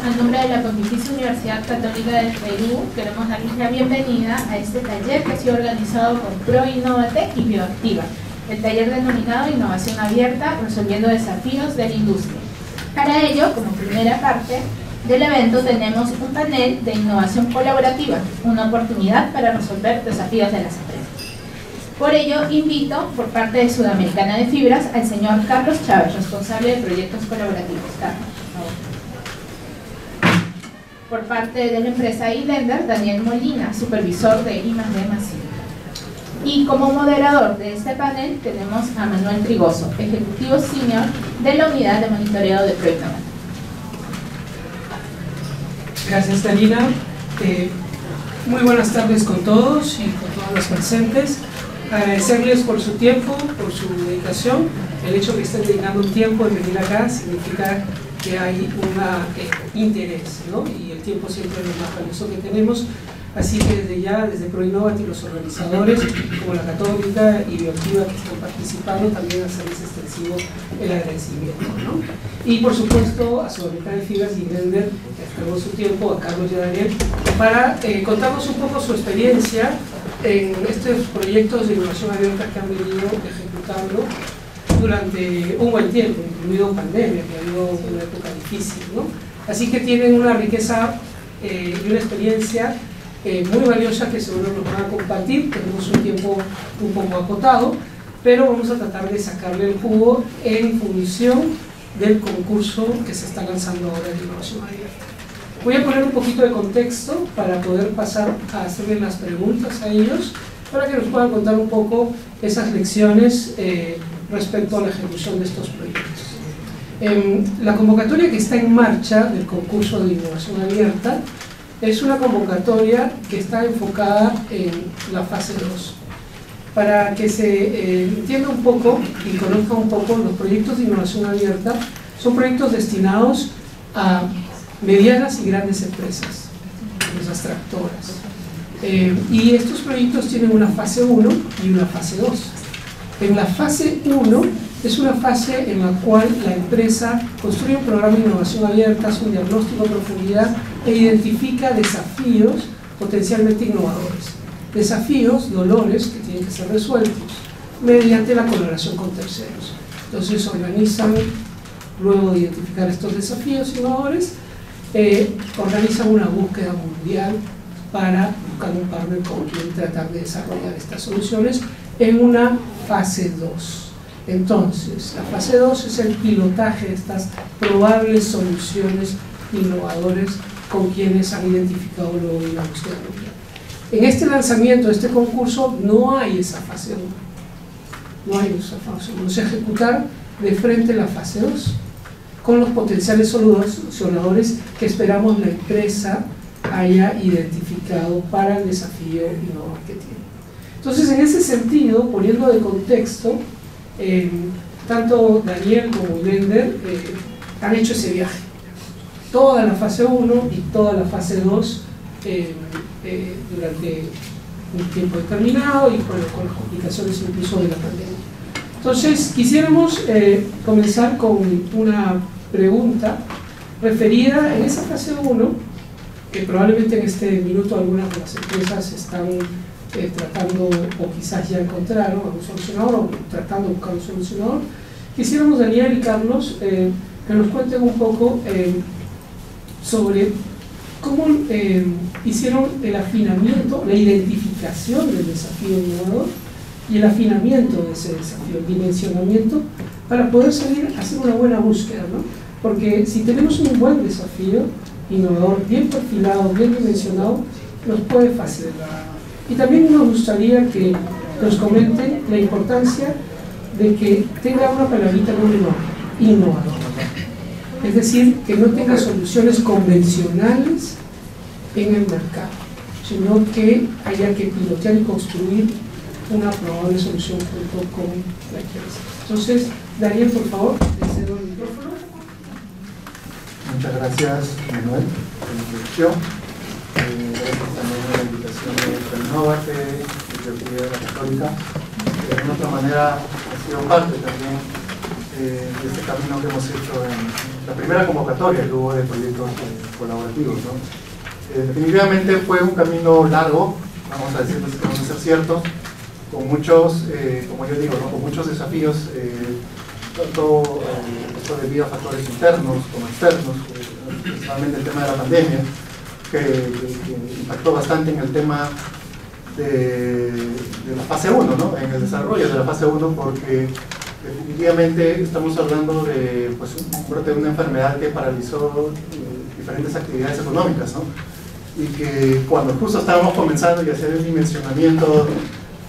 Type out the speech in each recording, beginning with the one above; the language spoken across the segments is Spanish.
En nombre de la Pontificia Universidad Católica del Perú, queremos darles la bienvenida a este taller que ha sido organizado por ProInnovate y Bioactiva, el taller denominado Innovación Abierta, resolviendo desafíos de la industria. Para ello, como primera parte del evento, tenemos un panel de innovación colaborativa, una oportunidad para resolver desafíos de las empresas. Por ello, invito, por parte de Sudamericana de Fibras, al señor Carlos Chávez, responsable de proyectos colaborativos. Carlos, por favor. Por parte de la empresa iLender, Daniel Molina, supervisor de I+D+I. Y como moderador de este panel tenemos a Manuel Trigoso, ejecutivo senior de la unidad de monitoreo de ProInnovate. Gracias, Darina. Muy buenas tardes con todos y con todas las presentes. Agradecerles por su tiempo, por su dedicación. El hecho de que estén dedicando un tiempo en venir acá significa que hay un interés, ¿no? Y el tiempo siempre es lo más valioso que tenemos. Así que desde ya, desde ProInnovate y los organizadores, como la Católica y Bioactiva que están participando, también hacerles extensivo el agradecimiento, ¿no? Y por supuesto a Sudamericana de Fibras y iLender, que tenemos su tiempo, a Carlos y a Daniel, para contarnos un poco su experiencia en estos proyectos de innovación abierta que han venido ejecutando durante un buen tiempo, incluido pandemia, que ha habido una época difícil, ¿no? Así que tienen una riqueza y una experiencia muy valiosa que seguro nos van a compartir. Tenemos un tiempo un poco acotado, pero vamos a tratar de sacarle el jugo en función del concurso que se está lanzando ahora de innovación abierta. Voy a poner un poquito de contexto para poder pasar a hacerle las preguntas a ellos, para que nos puedan contar un poco esas lecciones respecto a la ejecución de estos proyectos. La convocatoria que está en marcha del concurso de innovación abierta es una convocatoria que está enfocada en la fase 2. Para que se entienda un poco y conozca un poco, los proyectos de innovación abierta son proyectos destinados a medianas y grandes empresas, empresas tractoras. Y estos proyectos tienen una fase 1 y una fase 2. En la fase 1 es una fase en la cual la empresa construye un programa de innovación abierta, hace un diagnóstico a profundidad e identifica desafíos potencialmente innovadores. Desafíos, dolores que tienen que ser resueltos mediante la colaboración con terceros. Entonces organizan, luego de identificar estos desafíos innovadores, organizan una búsqueda mundial para buscar un partner con quien tratar de desarrollar estas soluciones en una fase 2. Entonces, la fase 2 es el pilotaje de estas probables soluciones innovadoras con quienes han identificado luego una búsqueda mundial. En este lanzamiento, este concurso, no hay esa fase 1. No hay esa fase 1. Es ejecutar de frente la fase 2 con los potenciales solucionadores que esperamos la empresa haya identificado para el desafío innovador que tiene. Entonces, en ese sentido, poniendo de contexto, tanto Daniel como iLender han hecho ese viaje. Toda la fase 1 y toda la fase 2 durante un tiempo determinado y con las complicaciones incluso de la pandemia. Entonces, quisiéramos comenzar con una pregunta referida en esa fase 1, que probablemente en este minuto algunas de las empresas están tratando o quizás ya encontraron a un solucionador o tratando de buscar un solucionador. Quisiéramos, Daniel y Carlos, que nos cuenten un poco sobre cómo hicieron el afinamiento, la identificación del desafío innovador y el afinamiento de ese desafío, el dimensionamiento, para poder salir a hacer una buena búsqueda, ¿no? Porque si tenemos un buen desafío innovador, bien perfilado, bien dimensionado, nos puede facilitar. Y también nos gustaría que nos comenten la importancia de que tenga una palabrita muy innovador. Es decir, que no tenga soluciones convencionales en el mercado, sino que haya que pilotear y construir una probable solución junto con la empresa. Entonces, Daniel, por favor, te cedo el micrófono. Muchas gracias, Manuel, por la introducción. Gracias también por la invitación de ProInnovate, de la Católica, que de alguna otra manera ha sido parte también de este camino que hemos hecho en la primera convocatoria que hubo de proyectos colaborativos, ¿no? Definitivamente fue un camino largo, vamos a decir, vamos a ser ciertos, con muchos, como yo digo, ¿no? Con muchos desafíos, tanto esto debido a factores internos como externos, principalmente el tema de la pandemia, que impactó bastante en el tema de la fase 1, ¿no? En el desarrollo de la fase 1, porque definitivamente estamos hablando de pues, un brote de una enfermedad que paralizó diferentes actividades económicas, ¿no? Y que cuando justo estábamos comenzando y hacer el dimensionamiento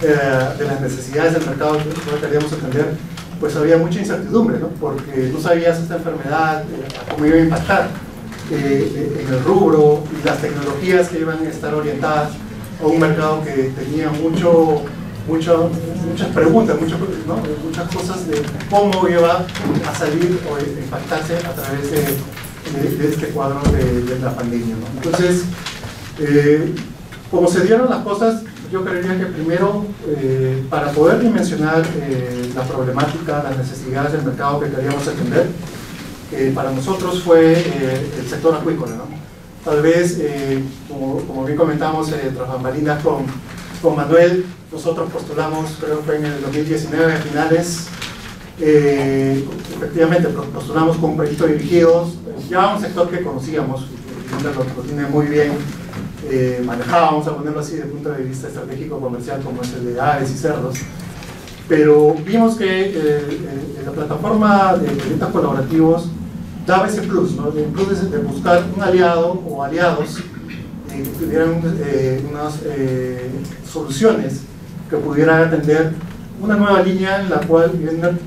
de las necesidades del mercado que queríamos atender, pues había mucha incertidumbre, ¿no? Porque no sabías esta enfermedad, cómo iba a impactar en el rubro y las tecnologías que iban a estar orientadas a un mercado que tenía muchas preguntas, ¿no? Muchas cosas de cómo iba a salir o a impactarse a través de este cuadro de la pandemia, ¿no? Entonces, como se dieron las cosas, yo creería que primero, para poder dimensionar la problemática, las necesidades del mercado que queríamos atender, para nosotros fue el sector acuícola, ¿no? Tal vez, como bien comentamos tras bambalinas con Manuel, nosotros postulamos, creo que fue en el 2019 a finales, efectivamente postulamos con proyectos dirigidos ya a un sector que conocíamos, lo tiene muy bien manejado, vamos a ponerlo así desde el punto de vista estratégico comercial, como es el de aves y cerdos, pero vimos que la plataforma de proyectos colaborativos daba ese plus, ¿no? El plus de buscar un aliado o aliados que tuvieran unas soluciones que pudieran atender una nueva línea en la cual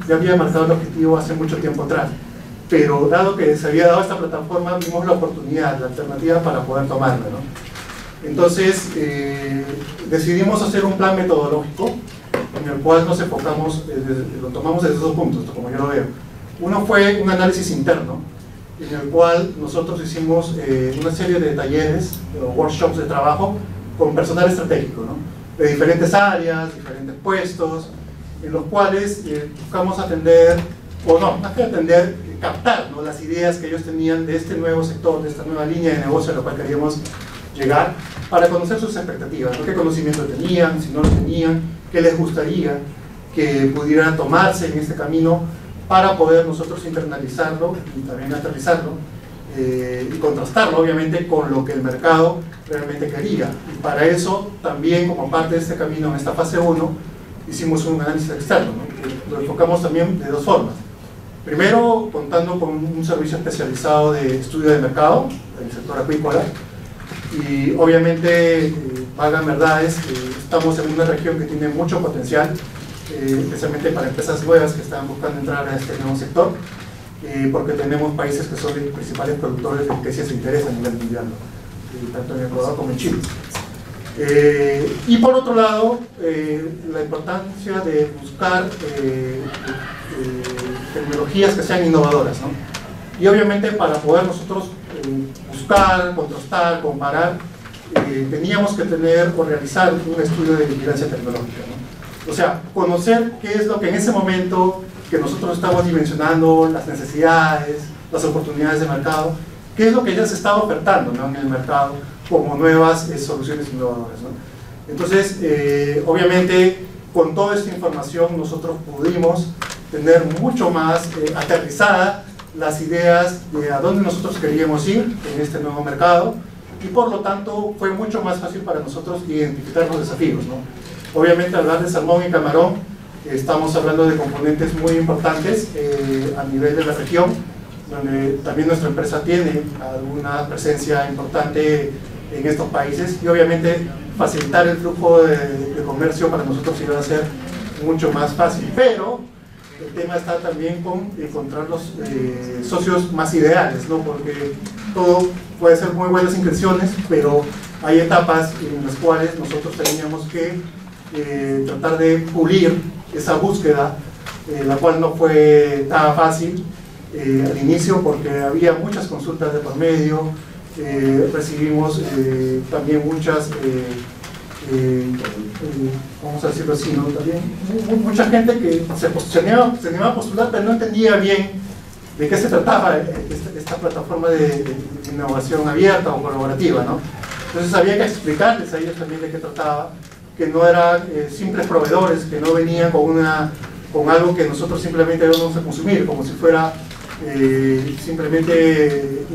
ya había marcado el objetivo hace mucho tiempo atrás, pero dado que se había dado esta plataforma, vimos la oportunidad, la alternativa para poder tomarla, ¿no? Entonces decidimos hacer un plan metodológico en el cual nos enfocamos, lo tomamos desde dos puntos, como yo lo veo. Uno fue un análisis interno, en el cual nosotros hicimos una serie de talleres o workshops de trabajo con personal estratégico, ¿no? De diferentes áreas, diferentes puestos, en los cuales buscamos atender, o no, más que atender, captar, ¿no? Las ideas que ellos tenían de este nuevo sector, de esta nueva línea de negocio a la cual queríamos llegar, para conocer sus expectativas, ¿no? Qué conocimiento tenían, si no lo tenían, qué les gustaría que pudieran tomarse en este camino para poder nosotros internalizarlo y también aterrizarlo y contrastarlo obviamente con lo que el mercado realmente quería. Y para eso también, como parte de este camino en esta fase 1, hicimos un análisis externo, ¿no? Lo enfocamos también de dos formas. Primero, contando con un servicio especializado de estudio de mercado en el sector acuícola, y obviamente, valgan verdades, estamos en una región que tiene mucho potencial, especialmente para empresas nuevas que están buscando entrar a este nuevo sector, porque tenemos países que son los principales productores de que sí se interesa a nivel mundial, ¿no? Tanto en Ecuador como en Chile. Y por otro lado, la importancia de buscar tecnologías que sean innovadoras, ¿no? Y obviamente para poder nosotros buscar, contrastar, comparar, teníamos que tener o realizar un estudio de vigilancia tecnológica, ¿no? O sea, conocer qué es lo que en ese momento que nosotros estamos dimensionando, las necesidades, las oportunidades de mercado, qué es lo que ya se estaba ofertando, ¿no? En el mercado como nuevas soluciones innovadoras, ¿no? Entonces, obviamente, con toda esta información nosotros pudimos tener mucho más aterrizada las ideas de a dónde nosotros queríamos ir en este nuevo mercado, y por lo tanto fue mucho más fácil para nosotros identificar los desafíos, ¿no? Obviamente, hablar de salmón y camarón, estamos hablando de componentes muy importantes a nivel de la región, donde también nuestra empresa tiene alguna presencia importante en estos países, y obviamente facilitar el flujo de comercio para nosotros iba a ser mucho más fácil, pero el tema está también con encontrar los socios más ideales, ¿no? Porque todo puede ser muy buenas intenciones, pero hay etapas en las cuales nosotros teníamos que tratar de pulir esa búsqueda, la cual no fue tan fácil al inicio, porque había muchas consultas de por medio, recibimos también muchas, vamos a decirlo así, ¿no? También mucha gente que se animaba a postular, pero no entendía bien de qué se trataba esta plataforma de innovación abierta o colaborativa, ¿no? Entonces había que explicarles a ellos también de qué trataba, que no eran simples proveedores, que no venían con algo que nosotros simplemente íbamos a consumir, como si fuera simplemente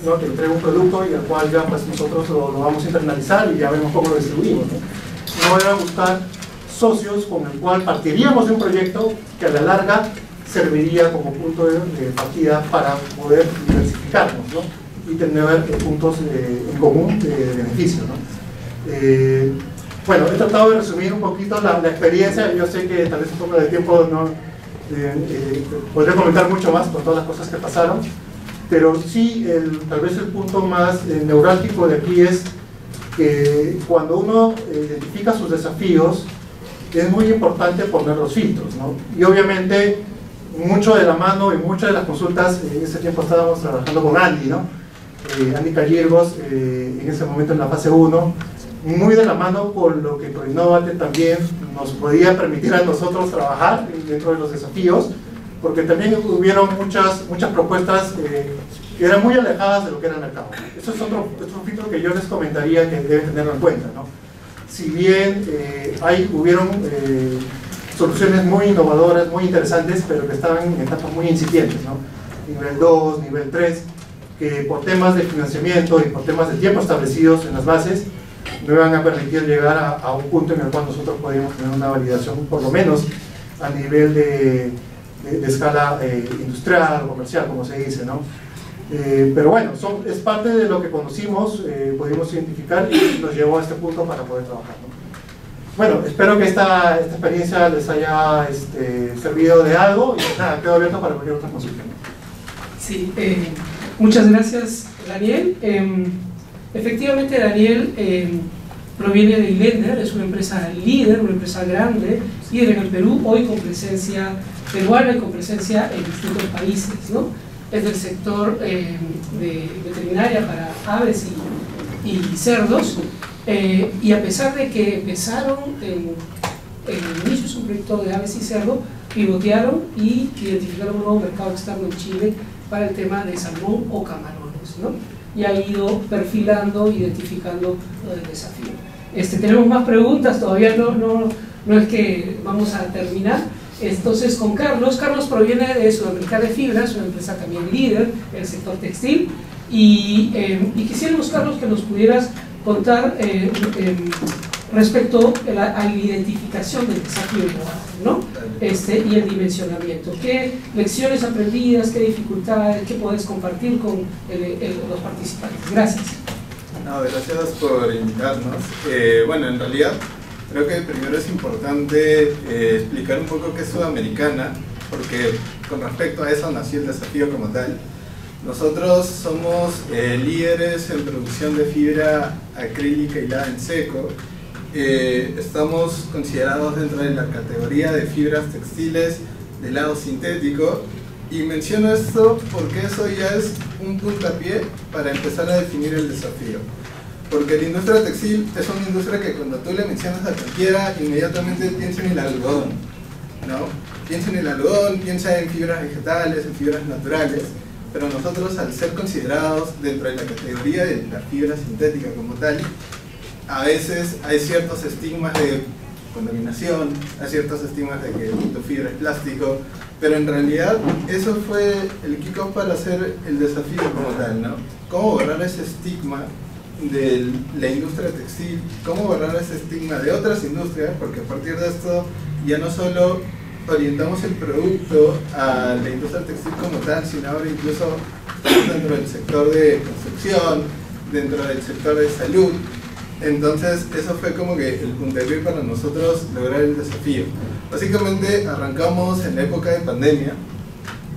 ¿no? te entrega un producto y al cual ya pues nosotros lo vamos a internalizar y ya vemos cómo lo distribuimos, ¿no? No era buscar socios con el cual partiríamos de un proyecto que a la larga serviría como punto de partida para poder diversificarnos, ¿no? Y tener puntos en común de beneficio, ¿no? Bueno, he tratado de resumir un poquito la experiencia. Yo sé que tal vez un poco de tiempo no podría comentar mucho más con todas las cosas que pasaron, pero sí, tal vez el punto más neurálgico de aquí es que cuando uno identifica sus desafíos, es muy importante poner los filtros, ¿no? Y obviamente, mucho de la mano y muchas de las consultas, en ese tiempo estábamos trabajando con Andy, ¿no? Andy Callirgos, en ese momento en la fase 1, muy de la mano con lo que Proinnovate también nos podía permitir a nosotros trabajar dentro de los desafíos, porque también hubieron muchas propuestas que eran muy alejadas de lo que era el mercado. Eso es otro filtro que yo les comentaría que deben tenerlo en cuenta, ¿no? Si bien hubieron soluciones muy innovadoras, muy interesantes, pero que estaban en etapas muy incipientes, ¿no? Nivel 2, nivel 3, que por temas de financiamiento y por temas de tiempo establecidos en las bases, no iban a permitir llegar a un punto en el cual nosotros podíamos tener una validación, por lo menos a nivel de escala industrial o comercial, como se dice, ¿no? Pero bueno, es parte de lo que conocimos, pudimos identificar y nos llevó a este punto para poder trabajar, ¿no? Bueno, espero que esta experiencia les haya servido de algo y nada, quedo abierto para cualquier otra consulta. Sí, muchas gracias, Daniel. Efectivamente, Daniel proviene de Ilender, es una empresa líder, una empresa grande, líder en el Perú, hoy con presencia peruana y con presencia en distintos países, ¿no? Es del sector de veterinaria para aves y cerdos, y a pesar de que empezaron en el inicio, es un proyecto de aves y cerdo, pivotearon y identificaron un nuevo mercado externo en Chile para el tema de salmón o camarones, ¿no? Y ha ido perfilando, identificando el desafío. Tenemos más preguntas, todavía no es que vamos a terminar. Entonces, con Carlos proviene de Sudamericana de Fibras, una empresa también líder en el sector textil, y quisiéramos, Carlos, que nos pudieras contar respecto a la identificación del desafío global, ¿no? Y el dimensionamiento. ¿Qué lecciones aprendidas, qué dificultades, qué puedes compartir con los participantes? Gracias. No, gracias por invitarnos. Bueno, en realidad creo que primero es importante explicar un poco qué es Sudamericana, porque con respecto a eso nació el desafío como tal. Nosotros somos líderes en producción de fibra acrílica hilada en seco. Estamos considerados dentro de la categoría de fibras textiles de lado sintético, y menciono esto porque eso ya es un puntapié para empezar a definir el desafío. Porque la industria textil es una industria que cuando tú le mencionas a cualquiera, inmediatamente piensa en el algodón, ¿no? Piensa en el algodón, piensa en fibras vegetales, en fibras naturales, pero nosotros, al ser considerados dentro de la categoría de la fibra sintética como tal, a veces hay ciertos estigmas de contaminación, hay ciertos estigmas de que tu fibra es plástico, pero en realidad eso fue el kickoff para hacer el desafío como tal, ¿no? ¿Cómo borrar ese estigma de la industria textil? ¿Cómo borrar ese estigma de otras industrias? Porque a partir de esto ya no solo orientamos el producto a la industria textil como tal, sino ahora incluso estamos dentro del sector de construcción, dentro del sector de salud. Entonces eso fue como que el puntapié para nosotros lograr el desafío. Básicamente arrancamos en la época de pandemia,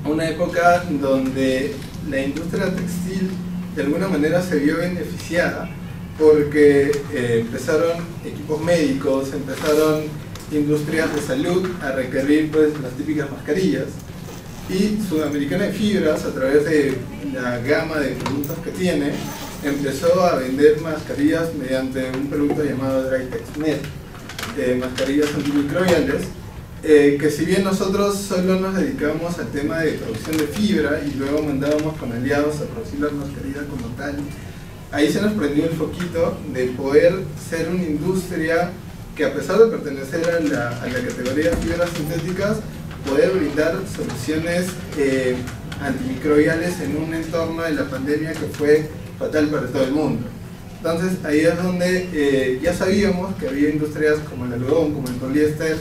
una época donde la industria textil de alguna manera se vio beneficiada porque empezaron equipos médicos, empezaron industrias de salud a requerir pues las típicas mascarillas, y Sudamericana de Fibras, a través de la gama de productos que tiene, empezó a vender mascarillas mediante un producto llamado DryTexNet, mascarillas antimicrobiales, que si bien nosotros solo nos dedicamos al tema de producción de fibra y luego mandábamos con aliados a producir la mascarilla como tal, ahí se nos prendió el foquito de poder ser una industria que, a pesar de pertenecer a la categoría de fibras sintéticas, poder brindar soluciones antimicrobiales en un entorno de la pandemia que fue fatal para todo el mundo. Entonces ahí es donde ya sabíamos que había industrias como el algodón, como el poliéster,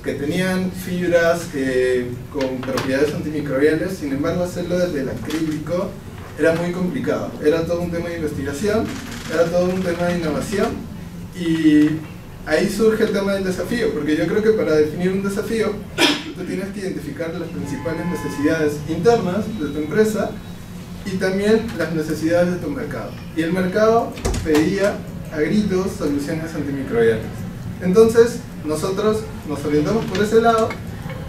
que tenían fibras con propiedades antimicrobiales. Sin embargo, hacerlo desde el acrílico era muy complicado. Era todo un tema de investigación, era todo un tema de innovación, y ahí surge el tema del desafío, porque yo creo que para definir un desafío tú tienes que identificar las principales necesidades internas de tu empresa y también las necesidades de tu mercado. Y el mercado pedía a gritos soluciones antimicrobianas. Entonces nosotros nos orientamos por ese lado,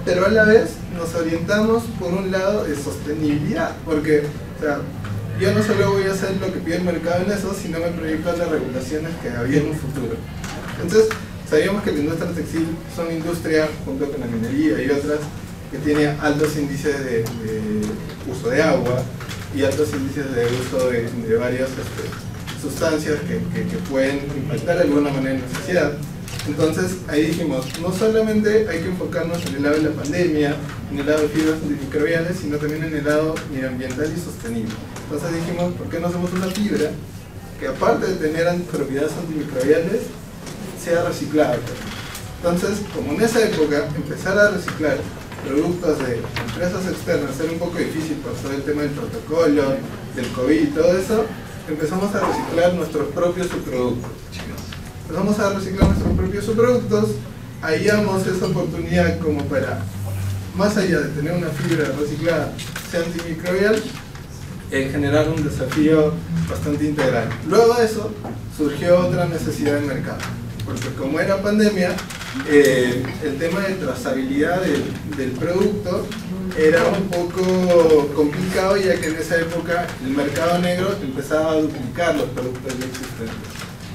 pero a la vez nos orientamos por un lado de sostenibilidad, porque o sea, yo no solo voy a hacer lo que pide el mercado en eso, sino me proyecto a las regulaciones que había en un futuro. Entonces sabíamos que la industria textil es una industria, junto con la minería y otras, que tiene altos índices de uso de agua y altos índices de uso de varias sustancias que pueden impactar de alguna manera en la sociedad. Entonces ahí dijimos, no solamente hay que enfocarnos en el lado de la pandemia, en el lado de fibras antimicrobiales, sino también en el lado medioambiental y sostenible. Entonces dijimos, ¿por qué no hacemos una fibra que, aparte de tener propiedades antimicrobiales, sea reciclable? Entonces, como en esa época empezar a reciclar productos de empresas externas era un poco difícil por todo el tema del protocolo, del COVID y todo eso, empezamos a reciclar nuestros propios subproductos. Empezamos a reciclar nuestros propios subproductos, hallamos esa oportunidad como para, más allá de tener una fibra reciclada, sea antimicrobial, generar un desafío bastante integral. Luego de eso surgió otra necesidad del mercado, porque como era pandemia, el tema de trazabilidad del producto era un poco complicado, ya que en esa época el mercado negro empezaba a duplicar los productos ya existentes.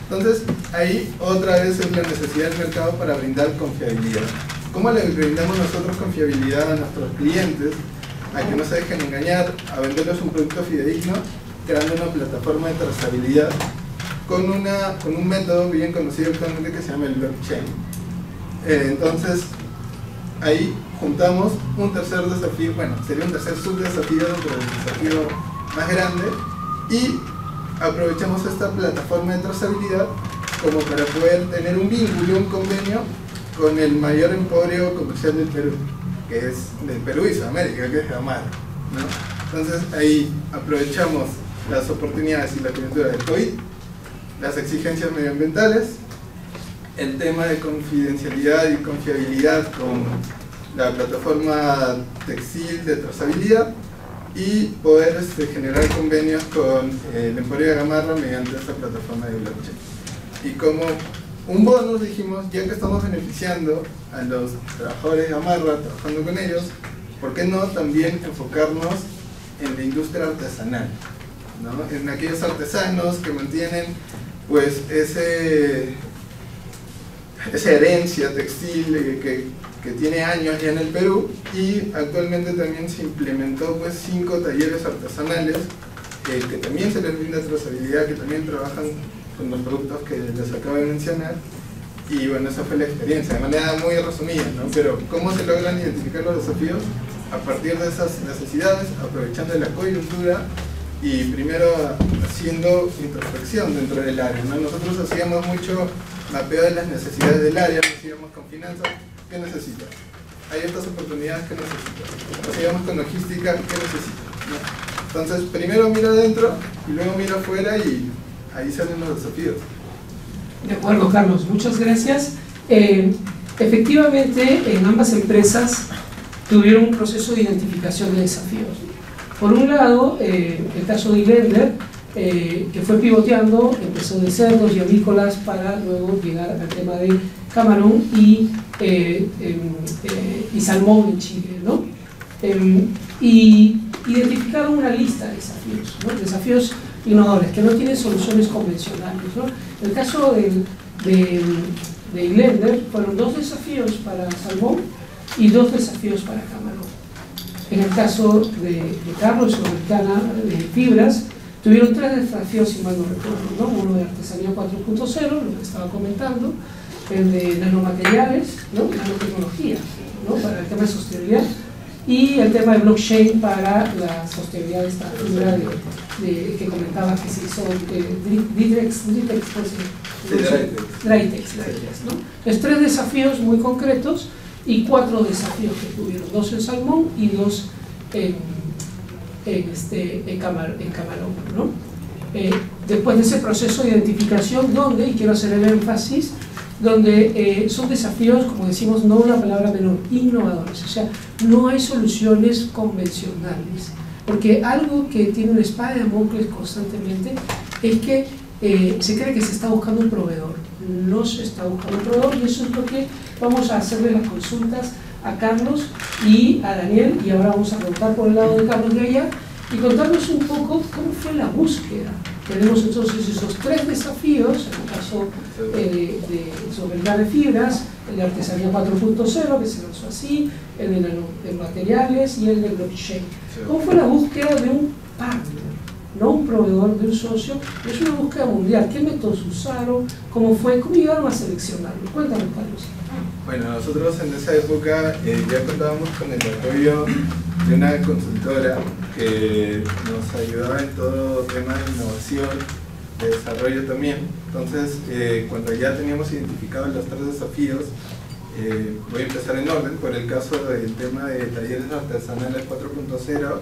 Entonces ahí otra vez es la necesidad del mercado para brindar confiabilidad. ¿Cómo le brindamos nosotros confiabilidad a nuestros clientes? A que no se dejen engañar, a venderles un producto fidedigno, creando una plataforma de trazabilidad con un método bien conocido actualmente que se llama el blockchain. Entonces ahí juntamos un tercer desafío, bueno, sería un tercer subdesafío dentro del desafío más grande, y aprovechamos esta plataforma de trazabilidad como para poder tener un vínculo, un convenio con el mayor emporio comercial del Perú, que es del Perú y Sudamérica, que es Gamarra, ¿no? Entonces ahí aprovechamos las oportunidades y la coyuntura del COVID, las exigencias medioambientales, el tema de confidencialidad y confiabilidad con la plataforma textil de trazabilidad, y poder generar convenios con el Emporio de Gamarra mediante esta plataforma de blockchain. Y como un bonus dijimos, ya que estamos beneficiando a los trabajadores de Gamarra, trabajando con ellos, ¿por qué no también enfocarnos en la industria artesanal, ¿no? En aquellos artesanos que mantienen pues esa herencia textil que tiene años ya en el Perú, y actualmente también se implementó pues 5 talleres artesanales que también se les brinda trazabilidad, que también trabajan con los productos que les acabo de mencionar. Y bueno, esa fue la experiencia, de manera muy resumida, ¿no? Pero ¿cómo se logran identificar los desafíos? A partir de esas necesidades, aprovechando la coyuntura y primero haciendo introspección dentro del área, ¿no? Nosotros hacíamos mucho mapeo de las necesidades del área, nos íbamos con finanzas, ¿qué necesita? Hay estas oportunidades, ¿qué necesita? Nos íbamos con logística, ¿qué necesita? ¿No? Entonces, primero miro adentro y luego miro afuera, y ahí salen los desafíos. De acuerdo, Carlos, muchas gracias. Efectivamente, en ambas empresas tuvieron un proceso de identificación de desafíos. Por un lado, el caso de Ilender, que fue pivoteando, empezó de cerdos y avícolas para luego llegar al tema de camarón y salmón en Chile, ¿no? Y identificaron una lista de desafíos, ¿no? Desafíos innovadores que no tienen soluciones convencionales, ¿no? El caso de Ilender fueron 2 desafíos para salmón y 2 desafíos para Camarón. En el caso de Carlos y Sudamericana de Fibras, tuvieron 3 desafíos, si mal no recuerdo, ¿no? Uno de artesanía 4.0, lo que estaba comentando, el de nanomateriales, ¿no? Nanotecnología, ¿no? Para el tema de sostenibilidad, y el tema de blockchain para la sostenibilidad de esta fibra que comentaba que se hizo Drytex, ¿no? Es 3 desafíos muy concretos y 4 desafíos que tuvieron, 2 en salmón y 2 en camarón, ¿no? Después de ese proceso de identificación, donde, y quiero hacer el énfasis, donde son desafíos, como decimos, no una palabra menor, innovadores, o sea, no hay soluciones convencionales, porque algo que tiene una espada de Damocles constantemente es que se cree que se está buscando un proveedor, no se está buscando un proveedor, y eso es lo que vamos a hacerle las consultas a Carlos y a Daniel, y ahora vamos a preguntar por el lado de Carlos de allá, y contarnos un poco cómo fue la búsqueda. Tenemos entonces esos 3 desafíos, en el caso sobre el de fibras, el de artesanía 4.0, que se lanzó así, el de nanomateriales y el de blockchain. ¿Cómo fue la búsqueda de un partner? No un proveedor, de un socio, es una búsqueda mundial. ¿Qué métodos usaron? ¿Cómo fue? ¿Cómo llegaron a seleccionarlo? Cuéntanos, Carlos. Bueno, nosotros en esa época ya contábamos con el apoyo de una consultora que nos ayudaba en todo tema de innovación, de desarrollo también. Entonces, cuando ya teníamos identificados los 3 desafíos, voy a empezar en orden. Por el caso del tema de talleres artesanales 4.0,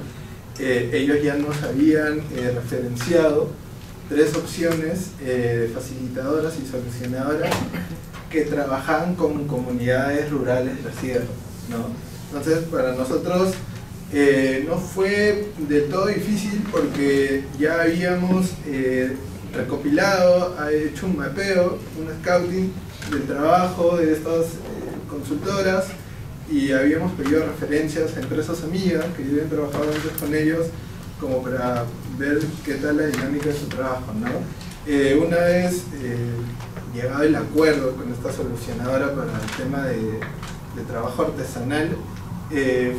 ellos ya nos habían referenciado 3 opciones facilitadoras y solucionadoras que trabajaban con comunidades rurales de la sierra, ¿no? Entonces, para nosotros no fue del todo difícil, porque ya habíamos recopilado, hecho un mapeo, un scouting del trabajo de estas consultoras, y habíamos pedido referencias a empresas amigas que ya habían trabajado antes con ellos, como para ver qué tal la dinámica de su trabajo, ¿no? Una vez llegado el acuerdo con esta solucionadora para el tema de trabajo artesanal,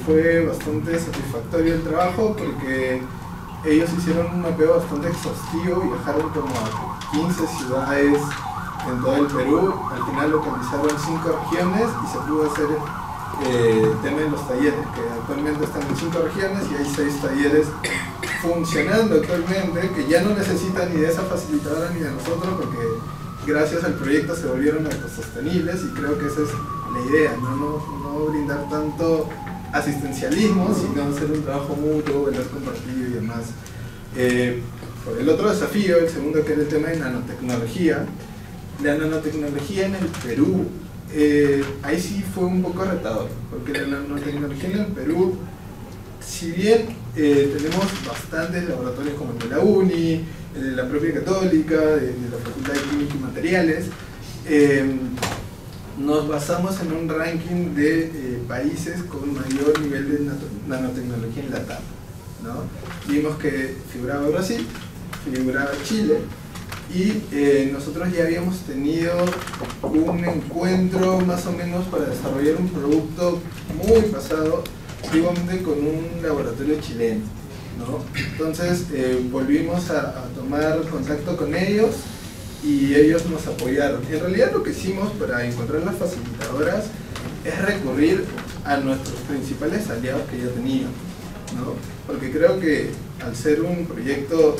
fue bastante satisfactorio el trabajo, porque ellos hicieron un mapeo bastante exhaustivo, viajaron como a 15 ciudades en todo el Perú, al final localizaron 5 regiones y se pudo hacer el tema de los talleres, que actualmente están en 5 regiones y hay 6 talleres funcionando actualmente, que ya no necesitan ni de esa facilitadora ni de nosotros, porque gracias al proyecto se volvieron autosostenibles, y creo que esa es la idea, no brindar tanto asistencialismo, sino hacer un trabajo mutuo, velar compartido y demás. Por el otro desafío, el segundo, que era el tema de nanotecnología, la nanotecnología en el Perú, ahí sí fue un poco retador, porque la nanotecnología en el Perú, si bien tenemos bastantes laboratorios como el de la UNI, el de la propia Católica, de la Facultad de Química y Materiales, nos basamos en un ranking de países con mayor nivel de nanotecnología en la TAM, ¿no? Vimos que figuraba Brasil, figuraba Chile, y nosotros ya habíamos tenido un encuentro más o menos para desarrollar un producto muy basado igualmente con un laboratorio chileno, ¿no? Entonces volvimos a tomar contacto con ellos y ellos nos apoyaron. En realidad lo que hicimos para encontrar las facilitadoras es recurrir a nuestros principales aliados que ya teníamos, ¿no? Porque creo que al ser un proyecto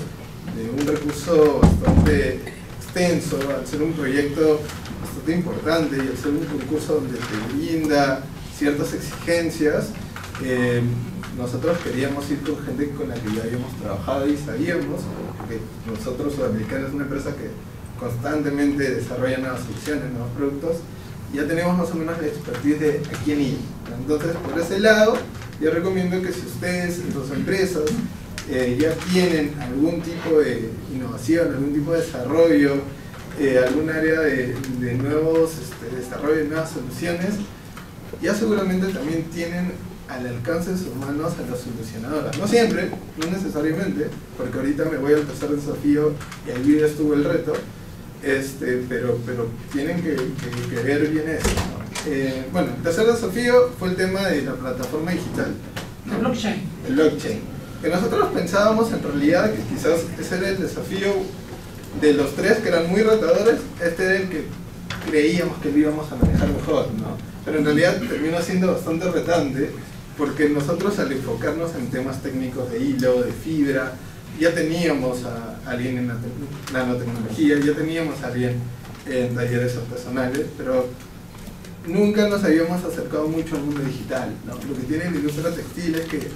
de un recurso bastante extenso, al ser un proyecto bastante importante y al ser un concurso donde te brinda ciertas exigencias, nosotros queríamos ir con gente con la que ya habíamos trabajado y sabíamos que nosotros, Sudamericana, es una empresa que constantemente desarrolla nuevas soluciones, nuevos productos, y ya tenemos más o menos la expertise de a quién ir. Entonces, por ese lado, yo recomiendo que si ustedes, sus empresas, ya tienen algún tipo de innovación, algún tipo de desarrollo, algún área de nuevos desarrollo de nuevas soluciones, ya seguramente también tienen al alcance de sus manos a las solucionadoras. No siempre, no necesariamente, porque ahorita me voy al tercer desafío y ahí ya estuvo el reto, pero tienen que ver bien eso, ¿no? bueno, el tercer desafío fue el tema de la plataforma digital, ¿no? El blockchain. El blockchain. Que nosotros pensábamos en realidad que quizás ese era el desafío de los tres que eran muy retadores, este era el que creíamos que lo íbamos a manejar mejor, ¿no? Pero en realidad terminó siendo bastante retante, porque nosotros al enfocarnos en temas técnicos de hilo, de fibra, ya teníamos a alguien en la nanotecnología, ya teníamos a alguien en talleres artesanales, pero nunca nos habíamos acercado mucho al mundo digital, ¿no? Lo que tiene la industria textil es que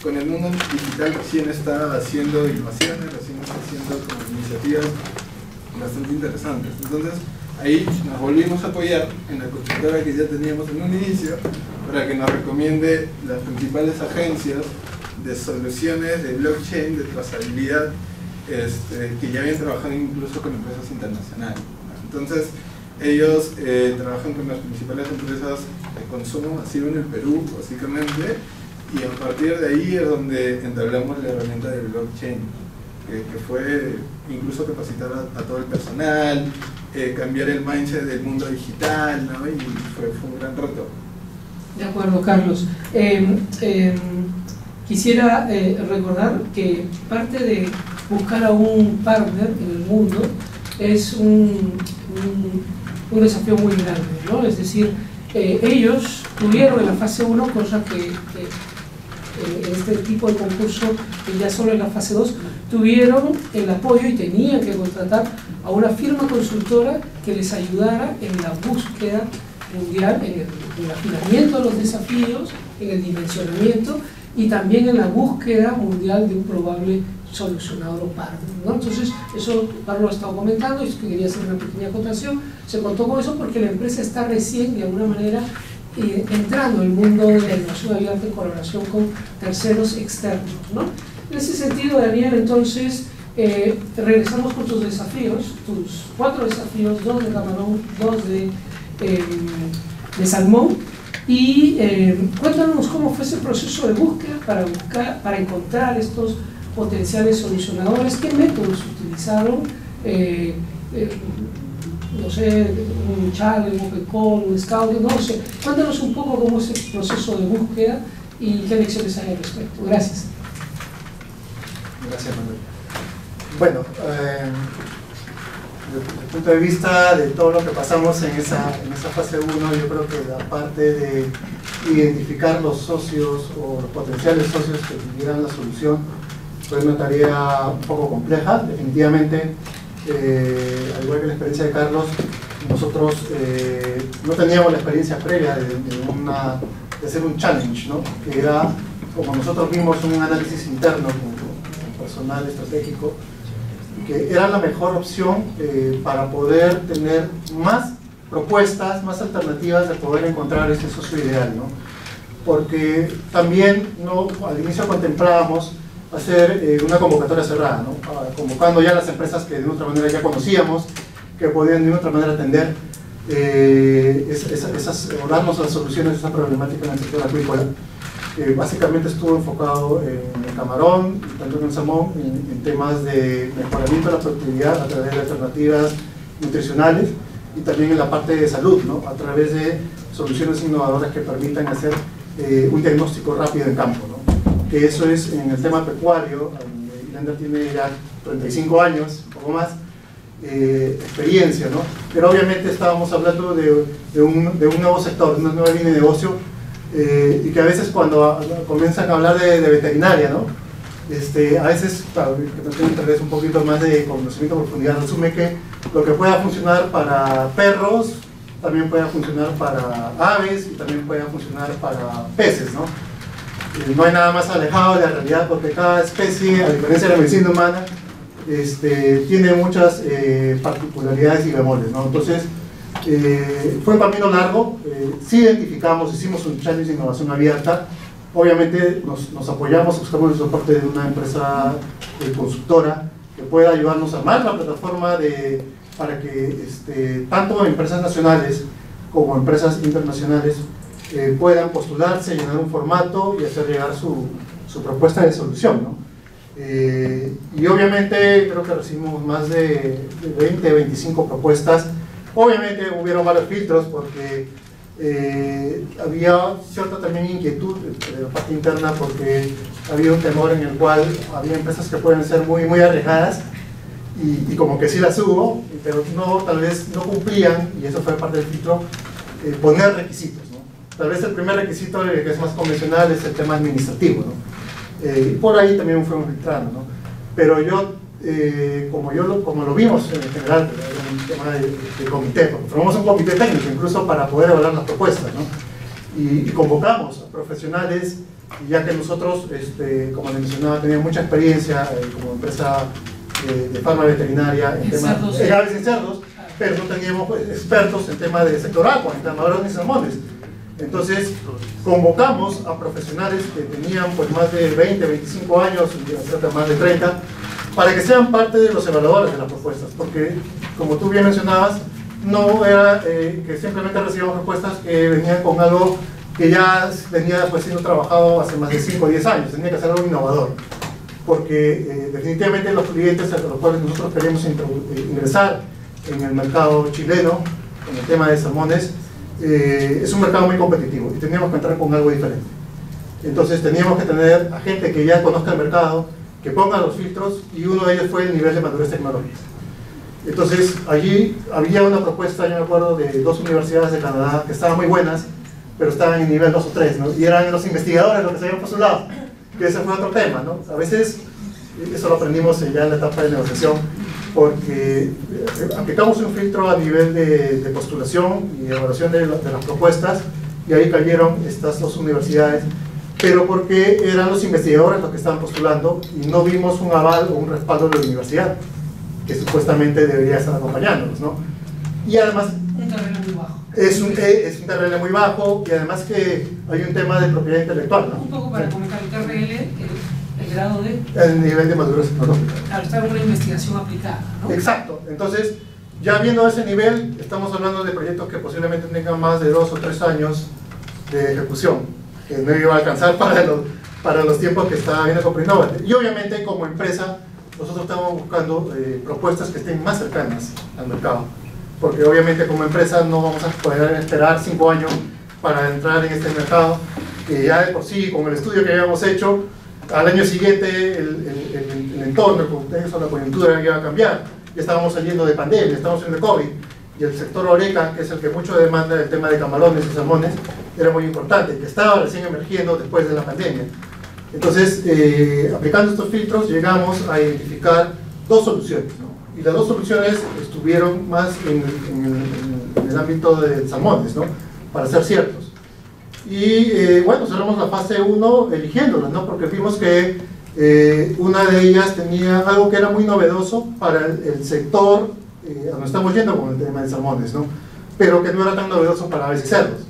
con el mundo digital recién está haciendo innovaciones, recién está haciendo como iniciativas bastante interesantes. Entonces ahí nos volvimos a apoyar en la consultora que ya teníamos en un inicio para que nos recomiende las principales agencias de soluciones de blockchain, de trazabilidad, que ya habían trabajado incluso con empresas internacionales. Entonces ellos trabajan con las principales empresas de consumo masivo en el Perú, básicamente, y a partir de ahí es donde entablamos la herramienta del blockchain, que fue incluso capacitar a todo el personal, cambiar el mindset del mundo digital, ¿no? Y fue un gran reto. De acuerdo, Carlos. Quisiera recordar que parte de buscar a un partner en el mundo es un desafío muy grande, ¿no? Es decir, ellos tuvieron en la fase 1 cosas que este tipo de concurso, que ya solo en la fase 2, tuvieron el apoyo y tenían que contratar a una firma consultora que les ayudara en la búsqueda mundial, en el afinamiento de los desafíos, en el dimensionamiento y también en la búsqueda mundial de un probable solucionador o partner, ¿no? Entonces, eso Carlos lo ha estado comentando y quería hacer una pequeña acotación. Se contó con eso porque la empresa está recién, de alguna manera, entrando en el mundo de la innovación abierta en colaboración con terceros externos, ¿no? En ese sentido, Daniel, entonces, regresamos con tus desafíos, tus 4 desafíos, 2 de camarón, 2 de salmón, y cuéntanos cómo fue ese proceso de búsqueda para encontrar estos potenciales solucionadores, qué métodos utilizaron, no sé, un challenge, un open call, un scouting, no sé. Cuéntanos un poco cómo es el proceso de búsqueda y qué lecciones hay al respecto. Gracias. Gracias, Manuel. Bueno, desde el punto de vista de todo lo que pasamos en esa fase 1, yo creo que la parte de identificar los socios o los potenciales socios que tuvieran la solución fue una tarea un poco compleja. Definitivamente, al igual que la experiencia de Carlos, nosotros no teníamos la experiencia previa de hacer un challenge, ¿no? Que era, como nosotros vimos, un análisis interno con personal estratégico, que era la mejor opción para poder tener más propuestas, más alternativas de poder encontrar ese socio ideal, ¿no? Porque también al inicio contemplábamos hacer una convocatoria cerrada, ¿no? Convocando ya las empresas que de otra manera ya conocíamos, que podían de otra manera atender o darnos las soluciones a esa problemática en el sector acuícola. Básicamente estuvo enfocado en el camarón, tanto en el salmón, en temas de mejoramiento de la productividad a través de alternativas nutricionales y también en la parte de salud, ¿no? A través de soluciones innovadoras que permitan hacer un diagnóstico rápido en campo, ¿no? Que eso es en el tema pecuario. Irlanda tiene ya 35 años, un poco más, experiencia, ¿no? Pero obviamente estábamos hablando de un nuevo sector, de una nueva línea de negocio, y que a veces cuando comienzan a hablar de veterinaria, ¿no? A veces, claro, que tengo tal vez un poquito más de conocimiento de profundidad, asume que lo que pueda funcionar para perros también pueda funcionar para aves y también pueda funcionar para peces, ¿no? No hay nada más alejado de la realidad, porque cada especie, a diferencia de la medicina humana, tiene muchas particularidades y bemoles, ¿no? Entonces, fue un camino largo. Sí identificamos, hicimos un challenge de innovación abierta. Obviamente nos apoyamos, buscamos el soporte de una empresa consultora que pueda ayudarnos a armar la plataforma para que tanto empresas nacionales como empresas internacionales puedan postularse, llenar un formato y hacer llegar su propuesta de solución, ¿no? Y obviamente creo que recibimos más de 20, 25 propuestas. Obviamente hubieron varios filtros porque había cierta también inquietud de la parte interna porque había un temor en el cual había empresas que pueden ser muy, muy arriesgadas y como que sí las hubo, pero no, tal vez no cumplían, y eso fue parte del filtro, poner requisitos, ¿no? Tal vez el primer requisito, que es más convencional, es el tema administrativo, ¿no? Y por ahí también fuimos filtrando, ¿no? Pero yo, como lo vimos en general, en el tema de comité, porque formamos un comité técnico incluso para poder evaluar las propuestas, ¿no? Y convocamos a profesionales, y ya que nosotros, como les mencionaba, teníamos mucha experiencia como empresa de farma veterinaria en temas de aves y cerdos, pero no teníamos expertos en temas de sector agua, en camarones y salmones. Entonces convocamos a profesionales que tenían pues más de 20, 25 años, y más de 30, para que sean parte de los evaluadores de las propuestas, porque como tú bien mencionabas, no era que simplemente recibíamos propuestas que venían con algo que ya venía pues siendo trabajado hace más de 5 o 10 años, tenía que ser algo innovador, porque definitivamente los clientes a los cuales nosotros queremos ingresar en el mercado chileno, en el tema de salmones, es un mercado muy competitivo y teníamos que entrar con algo diferente. Entonces teníamos que tener a gente que ya conozca el mercado, que ponga los filtros, y uno de ellos fue el nivel de madurez tecnológica. Entonces allí había una propuesta, yo me acuerdo, de 2 universidades de Canadá que estaban muy buenas, pero estaban en nivel 2 o 3, ¿no? Y eran los investigadores los que se habían postulado, que ese fue otro tema, ¿no? A veces, eso lo aprendimos ya en la etapa de negociación, porque aplicamos un filtro a nivel de postulación y evaluación de las propuestas, y ahí cayeron estas 2 universidades, pero porque eran los investigadores los que estaban postulando y no vimos un aval o un respaldo de la universidad, que supuestamente debería estar acompañándonos, ¿no? Y además un terreno muy bajo. Es un TRL muy bajo, y además que hay un tema de propiedad intelectual, ¿no? Un poco para comentar el TRL, el grado de... El nivel de madurez tecnológica. Al estar en una investigación aplicada, ¿no? Exacto. Entonces, ya viendo ese nivel, estamos hablando de proyectos que posiblemente tengan más de 2 o 3 años de ejecución, que no iba a alcanzar para los tiempos que está viendo Coprinova. Y obviamente, como empresa, nosotros estamos buscando propuestas que estén más cercanas al mercado, porque obviamente como empresa no vamos a poder esperar 5 años para entrar en este mercado, que ya de por sí, con el estudio que habíamos hecho, al año siguiente el entorno, el contexto, la coyuntura iba a cambiar. Ya estábamos saliendo de pandemia, estábamos saliendo de COVID, y el sector horeca, que es el que mucho demanda el tema de camarones y salmones, era muy importante, que estaba recién emergiendo después de la pandemia. Entonces, aplicando estos filtros, llegamos a identificar 2 soluciones, ¿no? Y las 2 soluciones estuvieron más en el ámbito de salmones, ¿no? Para ser ciertos. Y bueno, cerramos la fase 1 eligiéndolas, ¿no? Porque vimos que una de ellas tenía algo que era muy novedoso para el sector a donde estamos yendo con el tema de salmones, ¿no? Pero que no era tan novedoso para aves y cerdos.